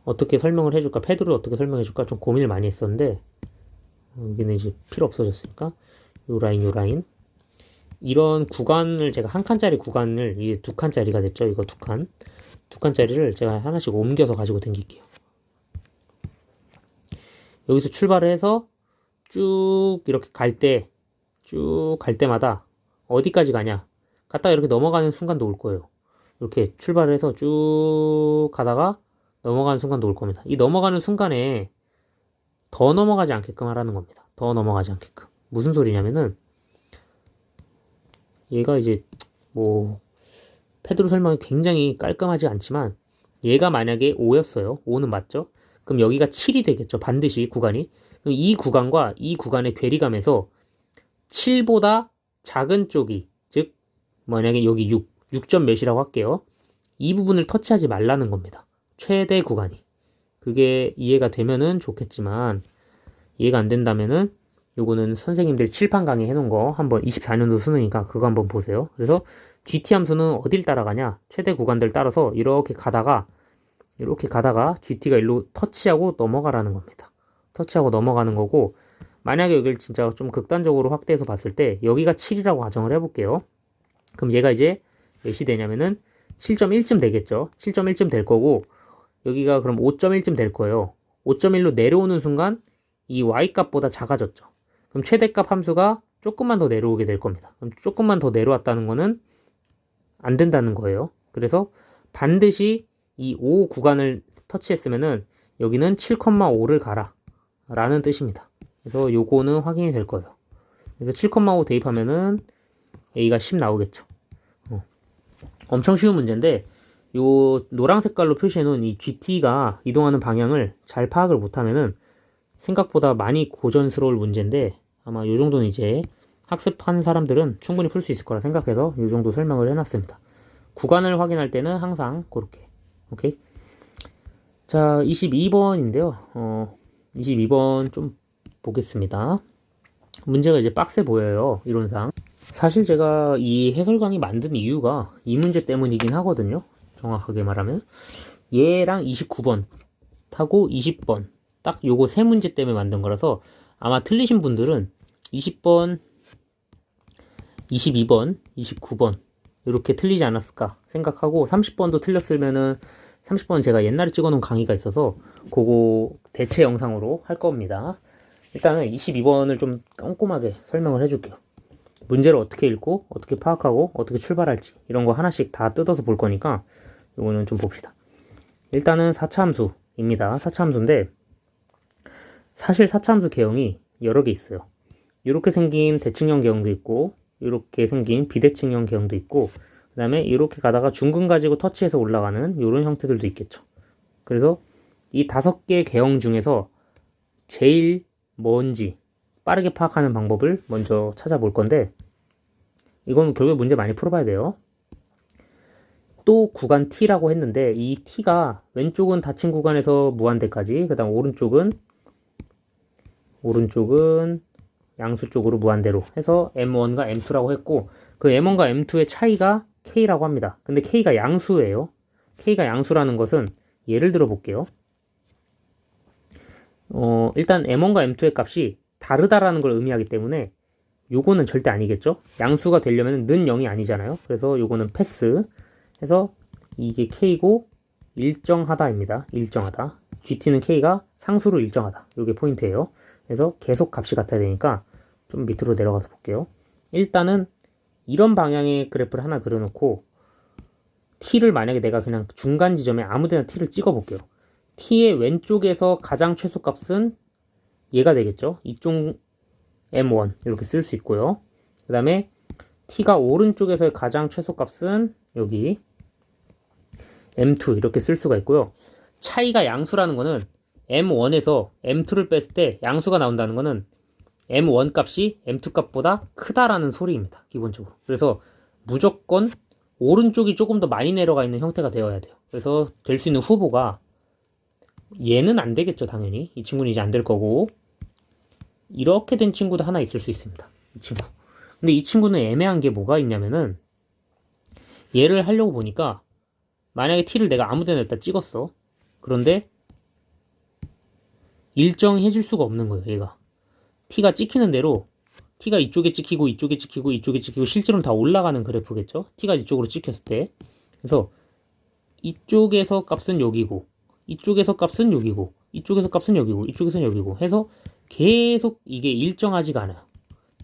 어떻게 설명을 해줄까, 패드로 어떻게 설명해줄까 좀 고민을 많이 했었는데 여기는 이제 필요 없어졌으니까 요 라인 이런 구간을 제가 한 칸짜리 구간을 이제 두 칸짜리가 됐죠. 이거 두 칸짜리를 제가 하나씩 옮겨서 가지고 댕길게요. 여기서 출발을 해서 쭉 이렇게 쭉 갈 때마다 어디까지 가냐, 갔다가 이렇게 넘어가는 순간도 올 거예요. 이렇게 출발을 해서 쭉 가다가 넘어가는 순간도 올 겁니다. 이 넘어가는 순간에 더 넘어가지 않게끔 하라는 겁니다. 더 넘어가지 않게끔. 무슨 소리냐면은 얘가 이제 뭐 패드로 설명이 굉장히 깔끔하지 않지만 얘가 만약에 5였어요. 5는 맞죠? 그럼 여기가 7이 되겠죠. 반드시 구간이. 그럼 이 구간과 이 구간의 괴리감에서 7보다 작은 쪽이, 즉 만약에 여기 6점 몇이라고 할게요. 이 부분을 터치하지 말라는 겁니다. 최대 구간이. 그게 이해가 되면은 좋겠지만 이해가 안 된다면은 요거는 선생님들이 칠판 강의 해놓은 거 한번 24년도 수능이니까 그거 한번 보세요. 그래서 GT 함수는 어딜 따라가냐, 최대 구간들 따라서 이렇게 가다가 GT가 일로 터치하고 넘어가라는 겁니다. 터치하고 넘어가는 거고 만약에 여기를 진짜 좀 극단적으로 확대해서 봤을 때 여기가 7이라고 가정을 해볼게요. 그럼 얘가 이제 몇이 되냐면은 7.1쯤 되겠죠. 7.1쯤 될 거고 여기가 그럼 5.1쯤 될 거예요. 5.1로 내려오는 순간 이 y값보다 작아졌죠. 그럼 최대값 함수가 조금만 더 내려오게 될 겁니다. 그럼 조금만 더 내려왔다는 거는 안 된다는 거예요. 그래서 반드시 이 5 구간을 터치했으면은 여기는 7,5를 가라 라는 뜻입니다. 그래서 요거는 확인이 될 거예요. 그래서 7,5 대입하면은 A가 10 나오겠죠. 엄청 쉬운 문제인데 요 노란 색깔로 표시해 놓은 이 GT가 이동하는 방향을 잘 파악을 못하면은 생각보다 많이 고전스러울 문제인데 아마 이 정도는 이제 학습한 사람들은 충분히 풀 수 있을 거라 생각해서 이 정도 설명을 해놨습니다. 구간을 확인할 때는 항상 그렇게. 오케이. 자, 22번인데요. 22번 좀 보겠습니다. 문제가 이제 빡세 보여요, 이론상. 사실 제가 이 해설 강의 만든 이유가 이 문제 때문이긴 하거든요. 정확하게 말하면. 얘랑 29번 하고 20번. 딱 요거 세 문제 때문에 만든 거라서 아마 틀리신 분들은 20번, 22번, 29번 이렇게 틀리지 않았을까 생각하고 30번도 틀렸으면은 30번 제가 옛날에 찍어놓은 강의가 있어서 그거 대체 영상으로 할 겁니다. 일단은 22번을 좀 꼼꼼하게 설명을 해줄게요. 문제를 어떻게 읽고 어떻게 파악하고 어떻게 출발할지 이런 거 하나씩 다 뜯어서 볼 거니까 이거는 좀 봅시다. 일단은 4차 함수입니다. 4차 함수인데 사실 4차 함수 개형이 여러 개 있어요. 이렇게 생긴 대칭형 개형도 있고 이렇게 생긴 비대칭형 개형도 있고 그 다음에 이렇게 가다가 중근 가지고 터치해서 올라가는 이런 형태들도 있겠죠. 그래서 이 5개 개형 중에서 제일 뭔지 빠르게 파악하는 방법을 먼저 찾아볼 건데 이건 결국에 문제 많이 풀어봐야 돼요. 또 구간 T라고 했는데 이 T가 왼쪽은 닫힌 구간에서 무한대까지 그 다음 오른쪽은 양수 쪽으로 무한대로 해서 M1과 M2라고 했고 그 M1과 M2의 차이가 K라고 합니다. 근데 K가 양수예요. K가 양수라는 것은 예를 들어 볼게요. 일단 M1과 M2의 값이 다르다라는 걸 의미하기 때문에 요거는 절대 아니겠죠? 양수가 되려면 는 0이 아니잖아요. 그래서 요거는 패스 해서 이게 K고 일정하다입니다. 일정하다. GT는 K가 상수로 일정하다. 요게 포인트예요. 그래서 계속 값이 같아야 되니까 좀 밑으로 내려가서 볼게요. 일단은 이런 방향의 그래프를 하나 그려놓고 T를 만약에 내가 그냥 중간 지점에 아무데나 T를 찍어 볼게요. T의 왼쪽에서 가장 최소값은 얘가 되겠죠. 이쪽 M1 이렇게 쓸 수 있고요. 그 다음에 T가 오른쪽에서의 가장 최소값은 여기 M2 이렇게 쓸 수가 있고요. 차이가 양수라는 거는 M1에서 M2를 뺐을 때 양수가 나온다는 거는 M1 값이 M2 값보다 크다라는 소리입니다. 기본적으로. 그래서 무조건 오른쪽이 조금 더 많이 내려가 있는 형태가 되어야 돼요. 그래서 될 수 있는 후보가 얘는 안 되겠죠, 당연히. 이 친구는 이제 안 될 거고 이렇게 된 친구도 하나 있을 수 있습니다. 이 친구. 근데 이 친구는 애매한 게 뭐가 있냐면은 얘를 하려고 보니까 만약에 T를 내가 아무 데나 일단 찍었어. 그런데 일정해 줄 수가 없는 거예요, 얘가. T가 찍히는 대로 T가 이쪽에 찍히고 이쪽에 찍히고 이쪽에 찍히고 실제로는 다 올라가는 그래프겠죠. T가 이쪽으로 찍혔을 때. 그래서 이쪽에서 값은 여기고 이쪽에서 값은 여기고 이쪽에서 값은 여기고 이쪽에서는 여기고 해서 계속 이게 일정하지가 않아요.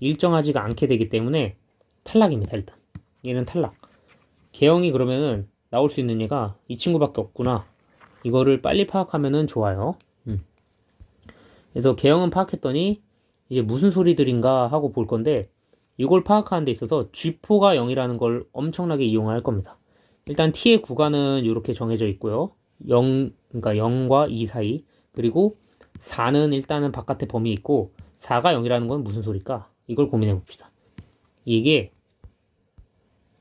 일정하지가 않게 되기 때문에 탈락입니다. 일단 얘는 탈락. 개형이 그러면은 나올 수 있는 얘가 이 친구밖에 없구나. 이거를 빨리 파악하면은 좋아요. 그래서 개형은 파악했더니 이제 무슨 소리들인가 하고 볼 건데 이걸 파악하는 데 있어서 G4가 0이라는 걸 엄청나게 이용할 겁니다. 일단 T의 구간은 이렇게 정해져 있고요. 0, 그러니까 0과 2 사이. 그리고 4는 일단은 바깥에 범위 있고 4가 0이라는 건 무슨 소리일까? 이걸 고민해 봅시다. 이게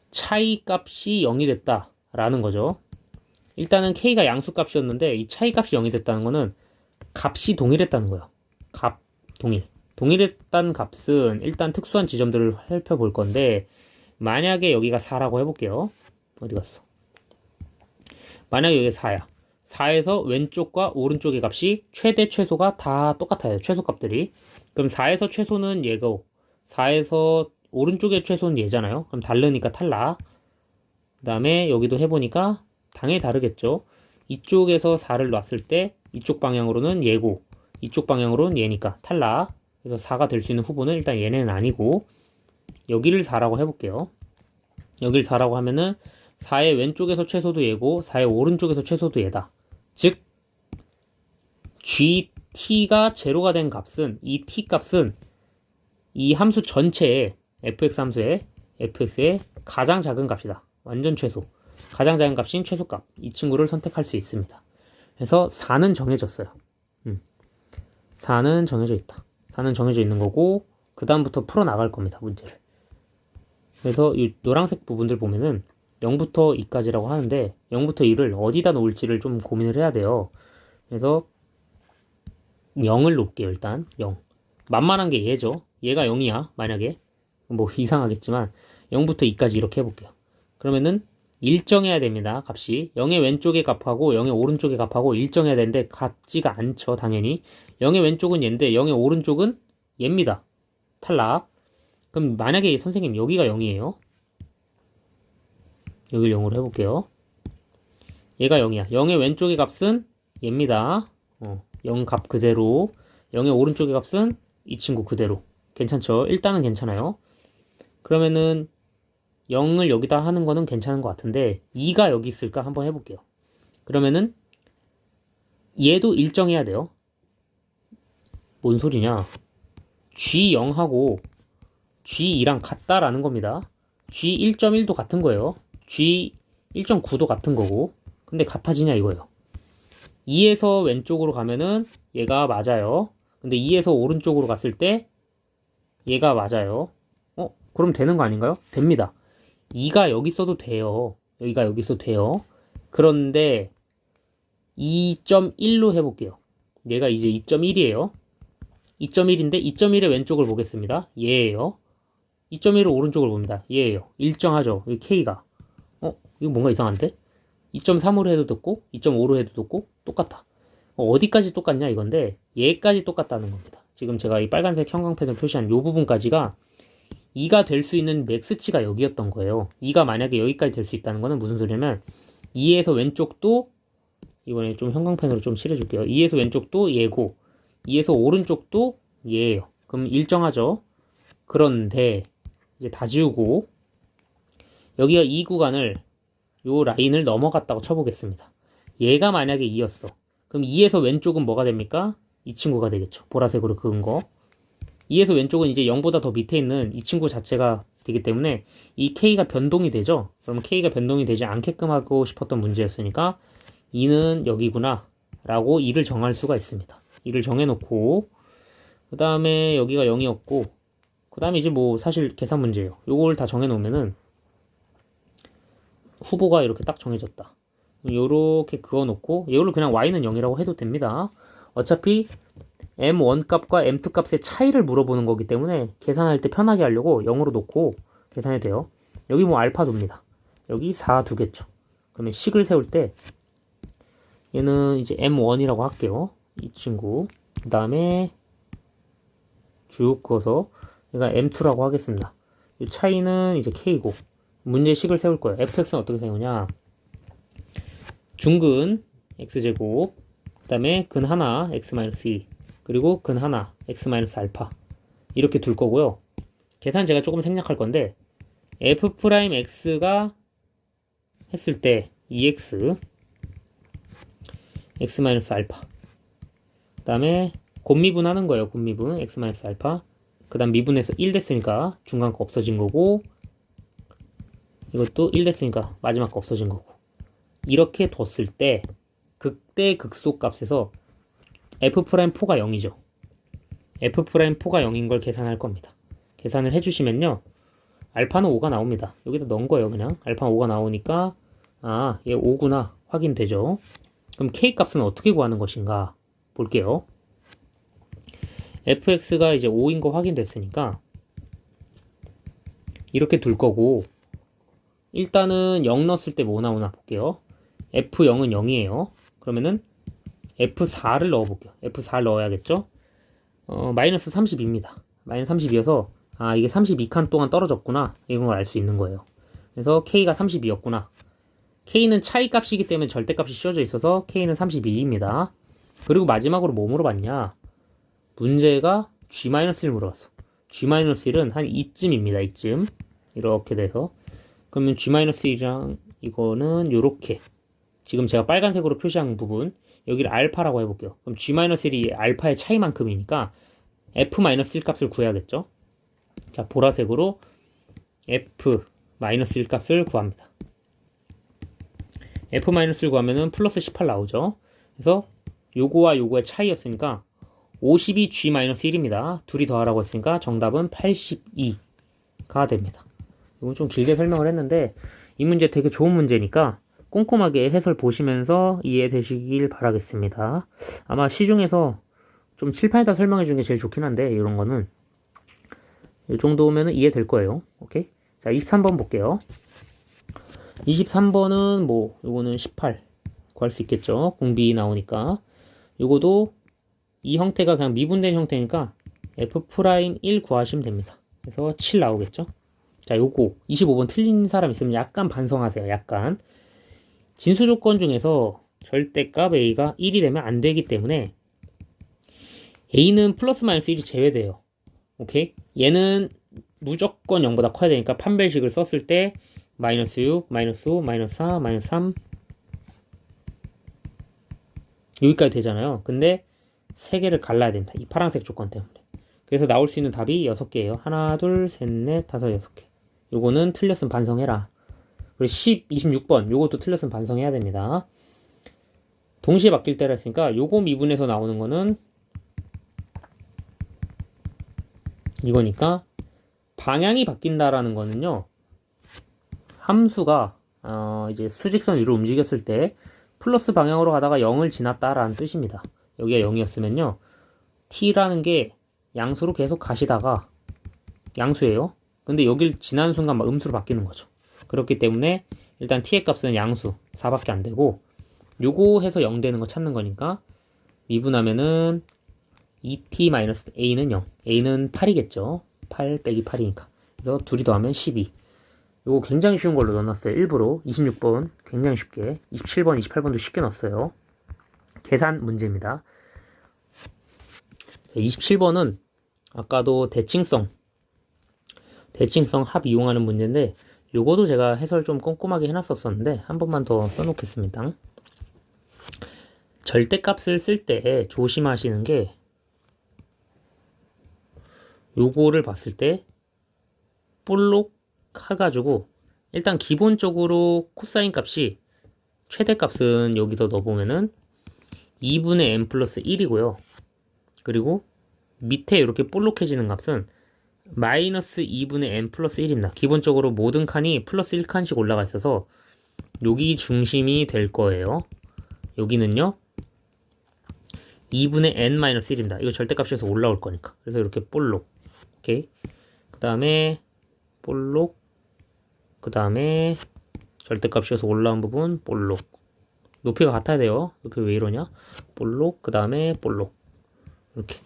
차이 값이 0이 됐다라는 거죠. 일단은 K가 양수 값이었는데 이 차이 값이 0이 됐다는 거는 값이 동일했다는 거예요. 값 동일. 동일했다는 값은 일단 특수한 지점들을 살펴볼 건데 만약에 여기가 4라고 해볼게요. 어디 갔어? 만약에 여기 4야. 4에서 왼쪽과 오른쪽의 값이 최대 최소가 다 똑같아요. 최소값들이. 그럼 4에서 최소는 얘고 4에서 오른쪽의 최소는 얘잖아요. 그럼 다르니까 탈락. 그 다음에 여기도 해보니까 당연히 다르겠죠. 이쪽에서 4를 놨을 때 이쪽 방향으로는 얘고 이쪽 방향으로는 얘니까 탈락. 그래서 4가 될 수 있는 후보는 일단 얘네는 아니고 여기를 4라고 해볼게요. 여기를 4라고 하면은 4의 왼쪽에서 최소도 얘고 4의 오른쪽에서 최소도 얘다. 즉 GT가 제로가 된 값은 이 T 값은 이 함수 전체의 fx 함수의 fx의 가장 작은 값이다. 완전 최소. 가장 작은 값인 최소값. 이 친구를 선택할 수 있습니다. 그래서 4는 정해졌어요. 4는 정해져 있다. 4는 정해져 있는 거고 그 다음부터 풀어나갈 겁니다. 문제를. 그래서 이 노란색 부분들 보면은 0부터 2까지라고 하는데 0부터 2를 어디다 놓을지를 좀 고민을 해야 돼요. 그래서 0을 놓을게요. 일단 0. 만만한 게 얘죠. 얘가 0이야. 만약에 뭐 이상하겠지만 0부터 2까지 이렇게 해볼게요. 그러면은 일정해야 됩니다. 값이 0의 왼쪽의 값하고 0의 오른쪽의 값하고 일정해야 되는데 같지가 않죠. 당연히 0의 왼쪽은 얘인데 0의 오른쪽은 얘입니다. 탈락. 그럼 만약에 선생님 여기가 0이에요. 여기를 0으로 해볼게요. 얘가 0이야. 0의 왼쪽의 값은 얘입니다. 0 값 그대로. 0의 오른쪽의 값은 이 친구 그대로. 괜찮죠? 일단은 괜찮아요. 그러면은 0을 여기다 하는 거는 괜찮은 것 같은데 2가 여기 있을까 한번 해볼게요. 그러면은 얘도 일정해야 돼요. 뭔 소리냐? G0하고 G2랑 같다라는 겁니다. G1.1도 같은 거예요. G1.9도 같은 거고. 근데 같아지냐 이거예요. 2에서 왼쪽으로 가면은 얘가 맞아요. 근데 2에서 오른쪽으로 갔을 때 얘가 맞아요. 그럼 되는 거 아닌가요? 됩니다. 2가 여기 있어도 돼요. 여기가 여기 있어도 돼요. 그런데 2.1로 해볼게요. 얘가 이제 2.1이에요. 2.1인데 2.1의 왼쪽을 보겠습니다. 얘예요. 2.1의 오른쪽을 봅니다. 얘예요. 일정하죠. 이 K가. 이거 뭔가 이상한데? 2.3으로 해도 됐고 2.5로 해도 됐고 똑같아. 어디까지 똑같냐 이건데 얘까지 똑같다는 겁니다. 지금 제가 이 빨간색 형광펜을 표시한 이 부분까지가 2가 될 수 있는 맥스치가 여기였던 거예요. 2가 만약에 여기까지 될 수 있다는 거는 무슨 소리냐면 2에서 왼쪽도 이번에 좀 형광펜으로 좀 칠해줄게요. 2에서 왼쪽도 얘고 2에서 오른쪽도 얘예요. 그럼 일정하죠. 그런데 이제 다 지우고 여기가 이 구간을 요 라인을 넘어갔다고 쳐보겠습니다. 얘가 만약에 2였어. 그럼 2에서 왼쪽은 뭐가 됩니까? 이 친구가 되겠죠. 보라색으로 그은 거. 2에서 왼쪽은 이제 0보다 더 밑에 있는 이 친구 자체가 되기 때문에 이 K가 변동이 되죠. 그럼 K가 변동이 되지 않게끔 하고 싶었던 문제였으니까 2는 여기구나 라고 2를 정할 수가 있습니다. 2를 정해놓고 그 다음에 여기가 0이었고 그 다음에 이제 뭐 사실 계산 문제예요. 요걸 다 정해놓으면은 후보가 이렇게 딱 정해졌다. 요렇게 그어놓고 이거를 그냥 y는 0이라고 해도 됩니다. 어차피 m1 값과 m2 값의 차이를 물어보는 거기 때문에 계산할 때 편하게 하려고 0으로 놓고 계산해도 돼요. 여기 뭐 알파 둡니다. 여기 4 두겠죠. 그러면 식을 세울 때 얘는 이제 m1이라고 할게요. 이 친구. 그 다음에 쭉 그어서 얘가 m2라고 하겠습니다. 이 차이는 이제 k고 문제 식을 세울 거예요. fx는 어떻게 세우냐? 중근 x제곱 그 다음에 근 하나 x-2 그리고 근 하나 x-알파 이렇게 둘 거고요. 계산 제가 조금 생략할 건데 f'x가 했을 때 2x x-알파 그 다음에 곱미분 하는 거예요. 곱미분 x-알파 그 다음 미분해서 1 됐으니까 중간 거 없어진 거고 이것도 1 됐으니까 마지막 거 없어진 거고 이렇게 뒀을 때 극대 극소 값에서 f'4가 0이죠. f'4가 0인 걸 계산할 겁니다. 계산을 해주시면요. 알파는 5가 나옵니다. 여기다 넣은 거예요. 그냥 알파는 5가 나오니까 얘 5구나 확인되죠. 그럼 k 값은 어떻게 구하는 것인가 볼게요. fx가 이제 5인 거 확인됐으니까 이렇게 둘 거고 일단은 0 넣었을 때 뭐 나오나 볼게요. f0은 0이에요. 그러면은 f4를 넣어볼게요. f4를 넣어야겠죠? 마이너스 32입니다. 마이너스 32여서 이게 32칸 동안 떨어졌구나 이런 걸 알 수 있는 거예요. 그래서 k가 32였구나. k는 차이값이기 때문에 절대값이 씌워져 있어서 k는 32입니다. 그리고 마지막으로 뭐 물어봤냐? 문제가 g-1을 물어봤어. g-1은 한 이쯤입니다. 이쯤 이렇게 돼서 그러면 g-1이랑 이거는 요렇게 지금 제가 빨간색으로 표시한 부분 여기를 알파라고 해볼게요. 그럼 g-1이 알파의 차이만큼이니까 f-1 값을 구해야겠죠. 자, 보라색으로 f-1 값을 구합니다. f-를 구하면은 플러스 18 나오죠. 그래서 요거와 요거의 차이였으니까 52G-1입니다. 둘이 더하라고 했으니까 정답은 82가 됩니다. 이건 좀 길게 설명을 했는데 이 문제 되게 좋은 문제니까 꼼꼼하게 해설 보시면서 이해되시길 바라겠습니다. 아마 시중에서 좀 칠판에다 설명해 주는 게 제일 좋긴 한데 이런 거는 이 정도면 이해될 거예요. 오케이? 자, 23번 볼게요. 23번은 뭐 요거는 18 구할 수 있겠죠. 공비 나오니까. 요거도 이 형태가 그냥 미분된 형태니까 F'1 구하시면 됩니다. 그래서 7 나오겠죠. 자, 요거 25번 틀린 사람 있으면 약간 반성하세요. 약간. 진수 조건 중에서 절대값 A가 1이 되면 안 되기 때문에 A는 플러스 마이너스 1이 제외돼요. 오케이? 얘는 무조건 0보다 커야 되니까 판별식을 썼을 때 마이너스 6, 마이너스 5, 마이너스 4, 마이너스 3 여기까지 되잖아요. 근데 3개를 갈라야 됩니다. 이 파란색 조건 때문에. 그래서 나올 수 있는 답이 6개예요. 하나, 둘, 셋, 넷, 다섯, 6개. 요거는 틀렸으면 반성해라. 그리고 26번 요것도 틀렸으면 반성해야 됩니다. 동시에 바뀔 때라 했으니까 요거 미분에서 나오는 거는 이거니까 방향이 바뀐다라는 거는요. 함수가 이제 수직선 위로 움직였을 때 플러스 방향으로 가다가 0을 지났다라는 뜻입니다. 여기가 0이었으면요. t라는 게 양수로 계속 가시다가 양수예요. 근데 여길 지나는 순간 막 음수로 바뀌는 거죠. 그렇기 때문에 일단 t의 값은 양수 4밖에 안 되고 요거 해서 0 되는 거 찾는 거니까 미분하면은 2t-a는 0. a는 8이겠죠. 8 빼기 8이니까. 그래서 둘이 더하면 12. 요거 굉장히 쉬운 걸로 넣어놨어요. 일부러 26번 굉장히 쉽게 27번, 28번도 쉽게 넣었어요. 계산 문제입니다. 27번은 아까도 대칭성 합 이용하는 문제인데 요거도 제가 해설 좀 꼼꼼하게 해놨었었는데 한 번만 더 써놓겠습니다. 절대값을 쓸 때 조심하시는 게 요거를 봤을 때 볼록 해가지고 일단 기본적으로 코사인 값이 최대값은 여기서 넣어보면은 2분의 n 플러스 1이고요. 그리고 밑에 이렇게 볼록해지는 값은 마이너스 2분의 n 플러스 1입니다. 기본적으로 모든 칸이 플러스 1칸씩 올라가 있어서 여기 중심이 될 거예요. 여기는요 2분의 n 마이너스 1입니다. 이거 절대값에서 올라올 거니까. 그래서 이렇게 볼록. 오케이. 그 다음에 볼록. 그 다음에 절대값에서 올라온 부분 볼록. 높이가 같아야 돼요. 높이 왜 이러냐? 볼록. 그 다음에 볼록. 이렇게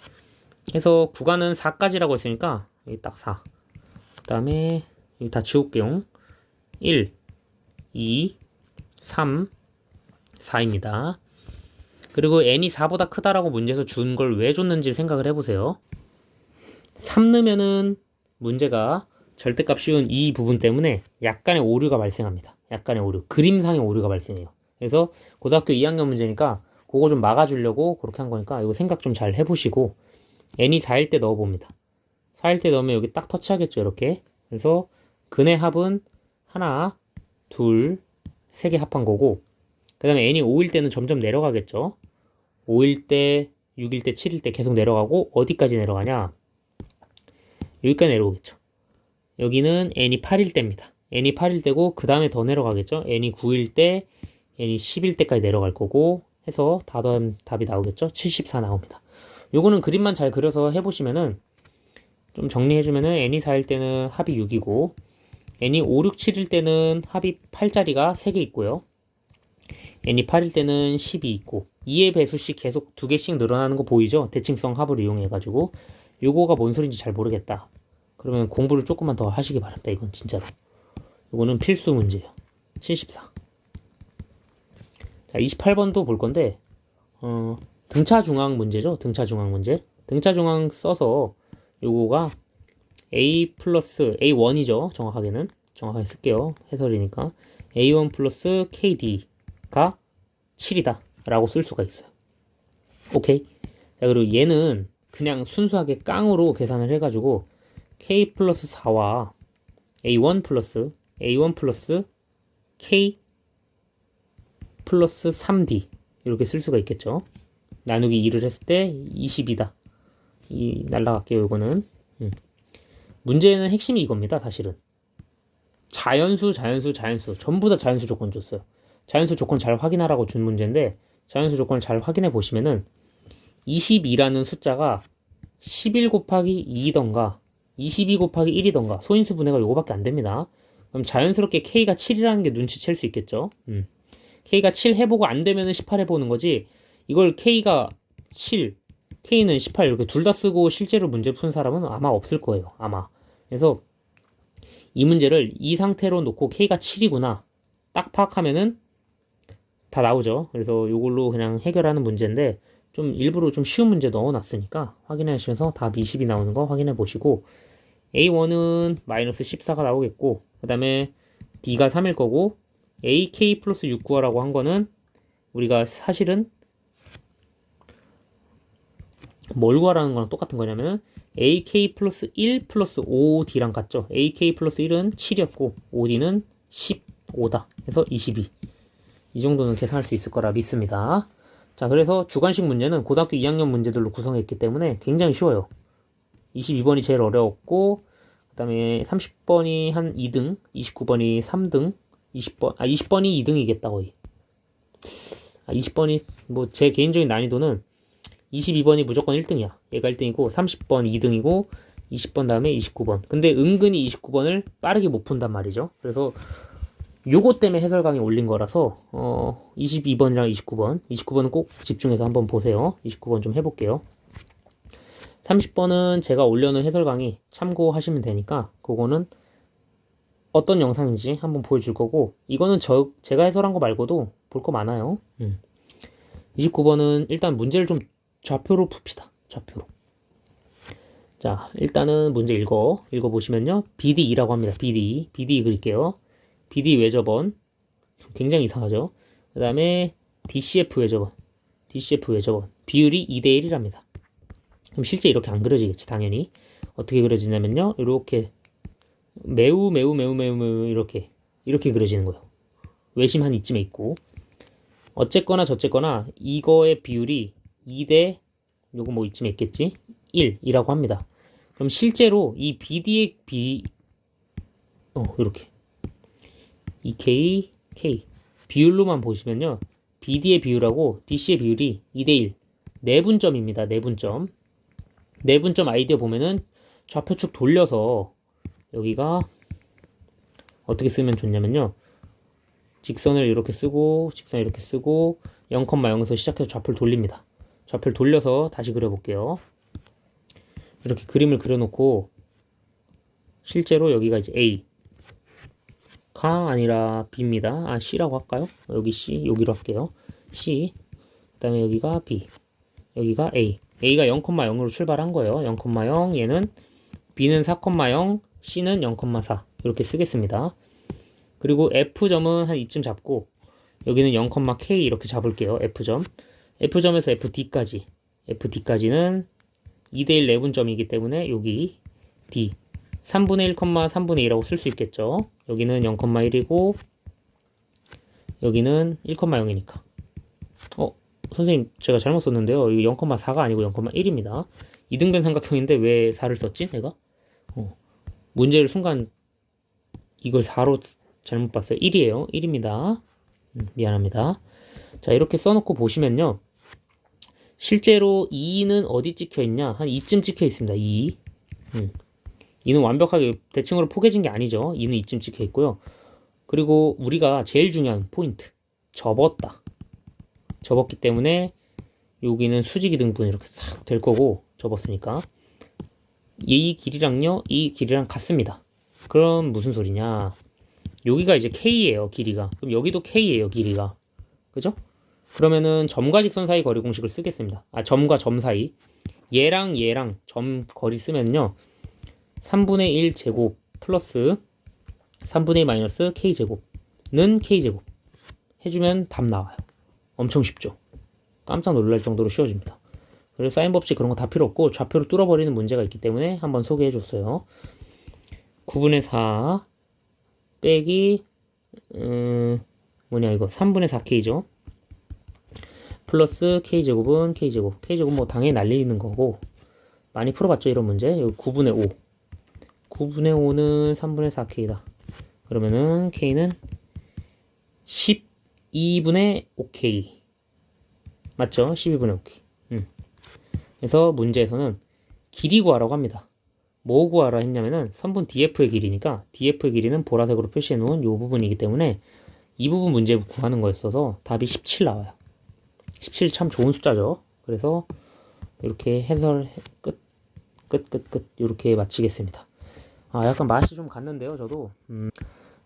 해서 구간은 4까지라고 했으니까 여기 딱 4. 그 다음에 여기 다 지울게요. 1, 2, 3, 4입니다. 그리고 n이 4보다 크다라고 문제에서 준 걸 왜 줬는지 생각을 해보세요. 3 넣으면은 문제가 절대값 쉬운 이 부분 때문에 약간의 오류가 발생합니다. 약간의 오류. 그림상의 오류가 발생해요. 그래서 고등학교 2학년 문제니까 그거 좀 막아주려고 그렇게 한 거니까 이거 생각 좀 잘 해보시고 n이 4일 때 넣어봅니다. 4일 때 넣으면 여기 딱 터치하겠죠. 이렇게. 그래서 근의 합은 하나, 둘, 3개 합한 거고 그 다음에 n이 5일 때는 점점 내려가겠죠. 5일 때, 6일 때, 7일 때 계속 내려가고 어디까지 내려가냐? 여기까지 내려오겠죠. 여기는 n이 8일 때입니다. n이 8일 때고 그 다음에 더 내려가겠죠. n이 9일 때, n이 10일 때까지 내려갈 거고 해서 다 더하면 답이 나오겠죠. 74 나옵니다. 요거는 그림만 잘 그려서 해보시면은 좀 정리해주면은 n이 4일 때는 합이 6이고 n이 5, 6, 7일 때는 합이 8자리가 3개 있고요. n이 8일 때는 10이 있고 2의 배수씩 계속 2개씩 늘어나는 거 보이죠? 대칭성 합을 이용해가지고 요거가 뭔 소린지 잘 모르겠다. 그러면 공부를 조금만 더 하시기 바랍니다. 이건 진짜로. 이거는 필수 문제예요. 74. 자, 28번도 볼 건데 등차 중앙 문제죠. 등차 중앙 문제. 등차 중앙 써서 요거가 a 플러스 a1이죠. 정확하게는. 정확하게 쓸게요. 해설이니까. a1 플러스 kd가 7이다 라고 쓸 수가 있어요. 오케이. 자, 그리고 얘는 그냥 순수하게 깡으로 계산을 해가지고 k 플러스 4와 a1 플러스 k 플러스 3d 이렇게 쓸 수가 있겠죠. 나누기 2를 했을 때 20이다 날라갈게요. 이거는. 문제는 핵심이 이겁니다. 사실은. 자연수 전부 다 자연수 조건 줬어요. 자연수 조건 잘 확인하라고 준 문제인데 자연수 조건을 잘 확인해 보시면은 22라는 숫자가 11 곱하기 2던가 22 곱하기 1이던가 소인수 분해가 요거밖에 안 됩니다. 그럼 자연스럽게 K가 7이라는 게 눈치챌 수 있겠죠. K가 7 해보고 안 되면은 18 해보는 거지. 이걸 K가 7, K는 18 이렇게 둘 다 쓰고 실제로 문제 푼 사람은 아마 없을 거예요. 아마. 그래서 이 문제를 이 상태로 놓고 K가 7이구나 딱 파악하면은 다 나오죠. 그래서 이걸로 그냥 해결하는 문제인데 좀 일부러 좀 쉬운 문제 넣어놨으니까 확인하시면서 답 20이 나오는 거 확인해 보시고 A1은 마이너스 14가 나오겠고 그 다음에 D가 3일 거고 AK 플러스 6 구하라고 한 거는 우리가 사실은 뭘 구하라는 거랑 똑같은 거냐면은 AK 플러스 1 플러스 5D랑 같죠. AK 플러스 1은 7이었고 5D는 15다. 해서 22. 이 정도는 계산할 수 있을 거라 믿습니다. 자, 그래서 주관식 문제는 고등학교 2학년 문제들로 구성했기 때문에 굉장히 쉬워요. 22번이 제일 어려웠고 그 다음에 30번이 한 2등, 29번이 3등, 20번이 2등이겠다 거의. 20번이 뭐 제 개인적인 난이도는 22번이 무조건 1등이야. 얘가 1등이고 30번 2등이고 20번 다음에 29번. 근데 은근히 29번을 빠르게 못 푼단 말이죠. 그래서 요거 때문에 해설 강의 올린 거라서 22번이랑 29번은 꼭 집중해서 한번 보세요. 29번 좀 해볼게요. 30번은 제가 올려놓은 해설 강의 참고하시면 되니까 그거는 어떤 영상인지 한번 보여줄 거고 이거는 제가 해설한 거 말고도 볼 거 많아요. 29번은 일단 문제를 좀 좌표로 풉시다. 좌표로. 자, 일단은 문제 읽어보시면요. BD2라고 합니다. BD 그릴게요. BD 외접원. 굉장히 이상하죠. 그 다음에 DCF 외접원. 비율이 2대1이랍니다. 그럼 실제 이렇게 안 그려지겠지, 당연히. 어떻게 그려지냐면요. 이렇게 매우 이렇게 그려지는 거예요. 외심 한 이쯤에 있고. 어쨌거나 저쨌거나 이거의 비율이 2대 요거 뭐 이쯤에 있겠지? 1이라고 합니다. 그럼 실제로 이 BD의 이렇게 EK, K 비율로만 보시면요. BD의 비율하고 DC의 비율이 2대1 내분점입니다. 내분점 아이디어 보면은 좌표축 돌려서 여기가 어떻게 쓰면 좋냐면요. 직선을 이렇게 쓰고 0,0에서 시작해서 좌표를 돌립니다. 좌표를 돌려서 다시 그려볼게요. 이렇게 그림을 그려놓고 실제로 여기가 이제 A가 아니라 B입니다. C라고 할까요? 여기 C, 여기로 할게요. C, 그 다음에 여기가 B, 여기가 A. A가 0,0으로 출발한 거예요. 0,0, 얘는 B는 4,0, C는 0,4 이렇게 쓰겠습니다. 그리고 F점은 한 이쯤 잡고 여기는 0,K 이렇게 잡을게요. F점에서 FD까지는 2대1 내분점이기 때문에 여기 D 3분의 1, 3분의 2라고 쓸 수 있겠죠. 여기는 0,1이고 여기는 1,0이니까 선생님 제가 잘못 썼는데요. 이거 0,4가 아니고 0,1입니다. 이등변 삼각형인데 왜 4를 썼지 내가? 문제를 순간 이걸 4로 잘못 봤어요. 1이에요. 1입니다. 미안합니다. 자, 이렇게 써놓고 보시면요. 실제로 2는 어디 찍혀 있냐? 한 2쯤 찍혀 있습니다. 2. 2는 완벽하게 대칭으로 포개진 게 아니죠. 2는 2쯤 찍혀 있고요. 그리고 우리가 제일 중요한 포인트. 접었기 때문에 여기는 수직이 등분 이렇게 싹 될 거고 접었으니까 이 길이랑 같습니다. 그럼 무슨 소리냐? 여기가 이제 K예요, 길이가. 그럼 여기도 K예요, 길이가. 그죠? 그러면은 점과 직선 사이 거리 공식을 쓰겠습니다. 점과 점 사이. 얘랑 점 거리 쓰면요. 3분의 1 제곱 플러스 3분의 1 마이너스 K제곱는 K제곱. 해주면 답 나와요. 엄청 쉽죠? 깜짝 놀랄 정도로 쉬워집니다. 그래서 사인 법칙 그런 거 다 필요 없고 좌표로 뚫어버리는 문제가 있기 때문에 한번 소개해줬어요. 9분의 4 빼기 이거 3분의 4K죠. 플러스 K제곱은 K제곱 뭐 당연히 날리는 거고 많이 풀어봤죠, 이런 문제. 여기 9분의 5. 9분의 5는 3분의 4K다. 그러면은 K는 12분의 5K. 맞죠? 12분의 5K. 그래서 문제에서는 길이 구하라고 합니다. 뭐 구하라 했냐면은 선분 DF의 길이니까 DF의 길이는 보라색으로 표시해 놓은 이 부분이기 때문에 이 부분 문제 구하는 거였어서 답이 17 나와요. 17 참 좋은 숫자죠. 그래서 이렇게 해설 끝 이렇게 마치겠습니다. 아, 약간 맛이 좀 갔는데요, 저도.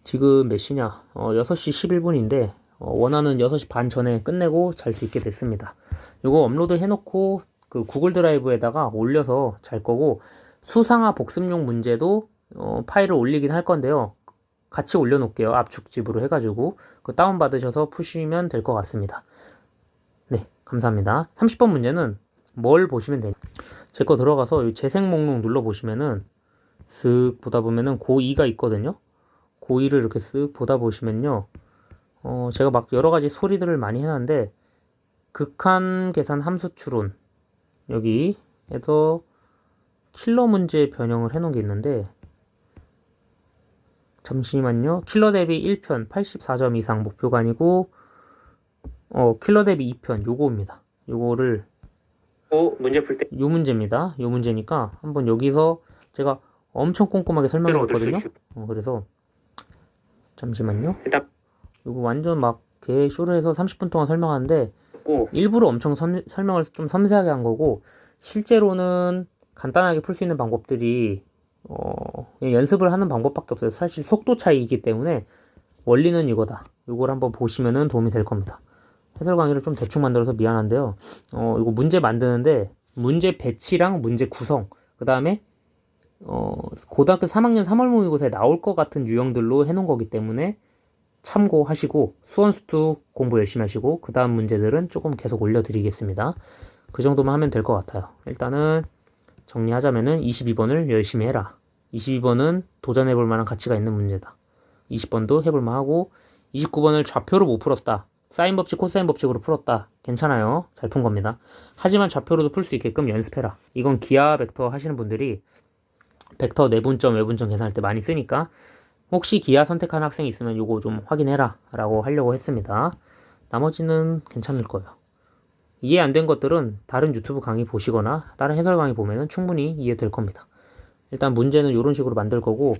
지금 몇 시냐? 6시 11분인데 원하는 6시 반 전에 끝내고 잘 수 있게 됐습니다. 이거 업로드 해놓고 그 구글 드라이브에다가 올려서 잘 거고, 수상화 복습용 문제도 파일을 올리긴 할 건데요. 같이 올려놓을게요. 압축집으로 해가지고 그 다운받으셔서 푸시면 될 것 같습니다. 네, 감사합니다. 30번 문제는 뭘 보시면 되냐? 제 거 들어가서 재생 목록 눌러보시면은 쓱 보다 보면은 고2가 있거든요. 고2를 이렇게 쓱 보다 보시면요. 제가 막 여러 가지 소리들을 많이 해놨는데, 극한 계산 함수 추론, 여기에서 킬러 문제 변형을 해놓은 게 있는데, 잠시만요. 킬러 대비 1편 84점 이상 목표가 아니고, 킬러 대비 2편 요거입니다. 요거를 문제 풀 때 요 문제입니다. 요 문제니까 한번 여기서 제가 엄청 꼼꼼하게 설명했거든요. 그래서 잠시만요. 일단 이거 완전 막 개쇼를 해서 30분 동안 설명하는데 일부러 엄청 설명을 좀 섬세하게 한 거고, 실제로는 간단하게 풀 수 있는 방법들이 그냥 연습을 하는 방법밖에 없어요. 사실 속도 차이이기 때문에 원리는 이거다. 이걸 한번 보시면은 도움이 될 겁니다. 해설 강의를 좀 대충 만들어서 미안한데요. 이거 문제 만드는데 문제 배치랑 문제 구성, 그 다음에 고등학교 3학년 3월 모의고사에 나올 것 같은 유형들로 해놓은 거기 때문에 참고하시고 수원수투 공부 열심히 하시고 그 다음 문제들은 조금 계속 올려드리겠습니다. 그 정도만 하면 될 것 같아요. 일단은 정리하자면은 22번을 열심히 해라. 22번은 도전해볼 만한 가치가 있는 문제다. 20번도 해볼 만하고, 29번을 좌표로 못 풀었다. 사인 법칙, 코사인 법칙으로 풀었다. 괜찮아요. 잘 푼 겁니다. 하지만 좌표로도 풀 수 있게끔 연습해라. 이건 기하 벡터 하시는 분들이 벡터 내분점, 외분점 계산할 때 많이 쓰니까 혹시 기하 선택한 학생이 있으면 요거 좀 확인해라 라고 하려고 했습니다. 나머지는 괜찮을 거예요. 이해 안 된 것들은 다른 유튜브 강의 보시거나 다른 해설 강의 보면은 충분히 이해될 겁니다. 일단 문제는 이런 식으로 만들 거고,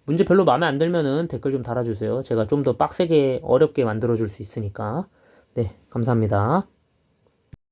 문제 별로 마음에 안 들면은 댓글 좀 달아주세요. 제가 좀 더 빡세게 어렵게 만들어 줄 수 있으니까. 네, 감사합니다.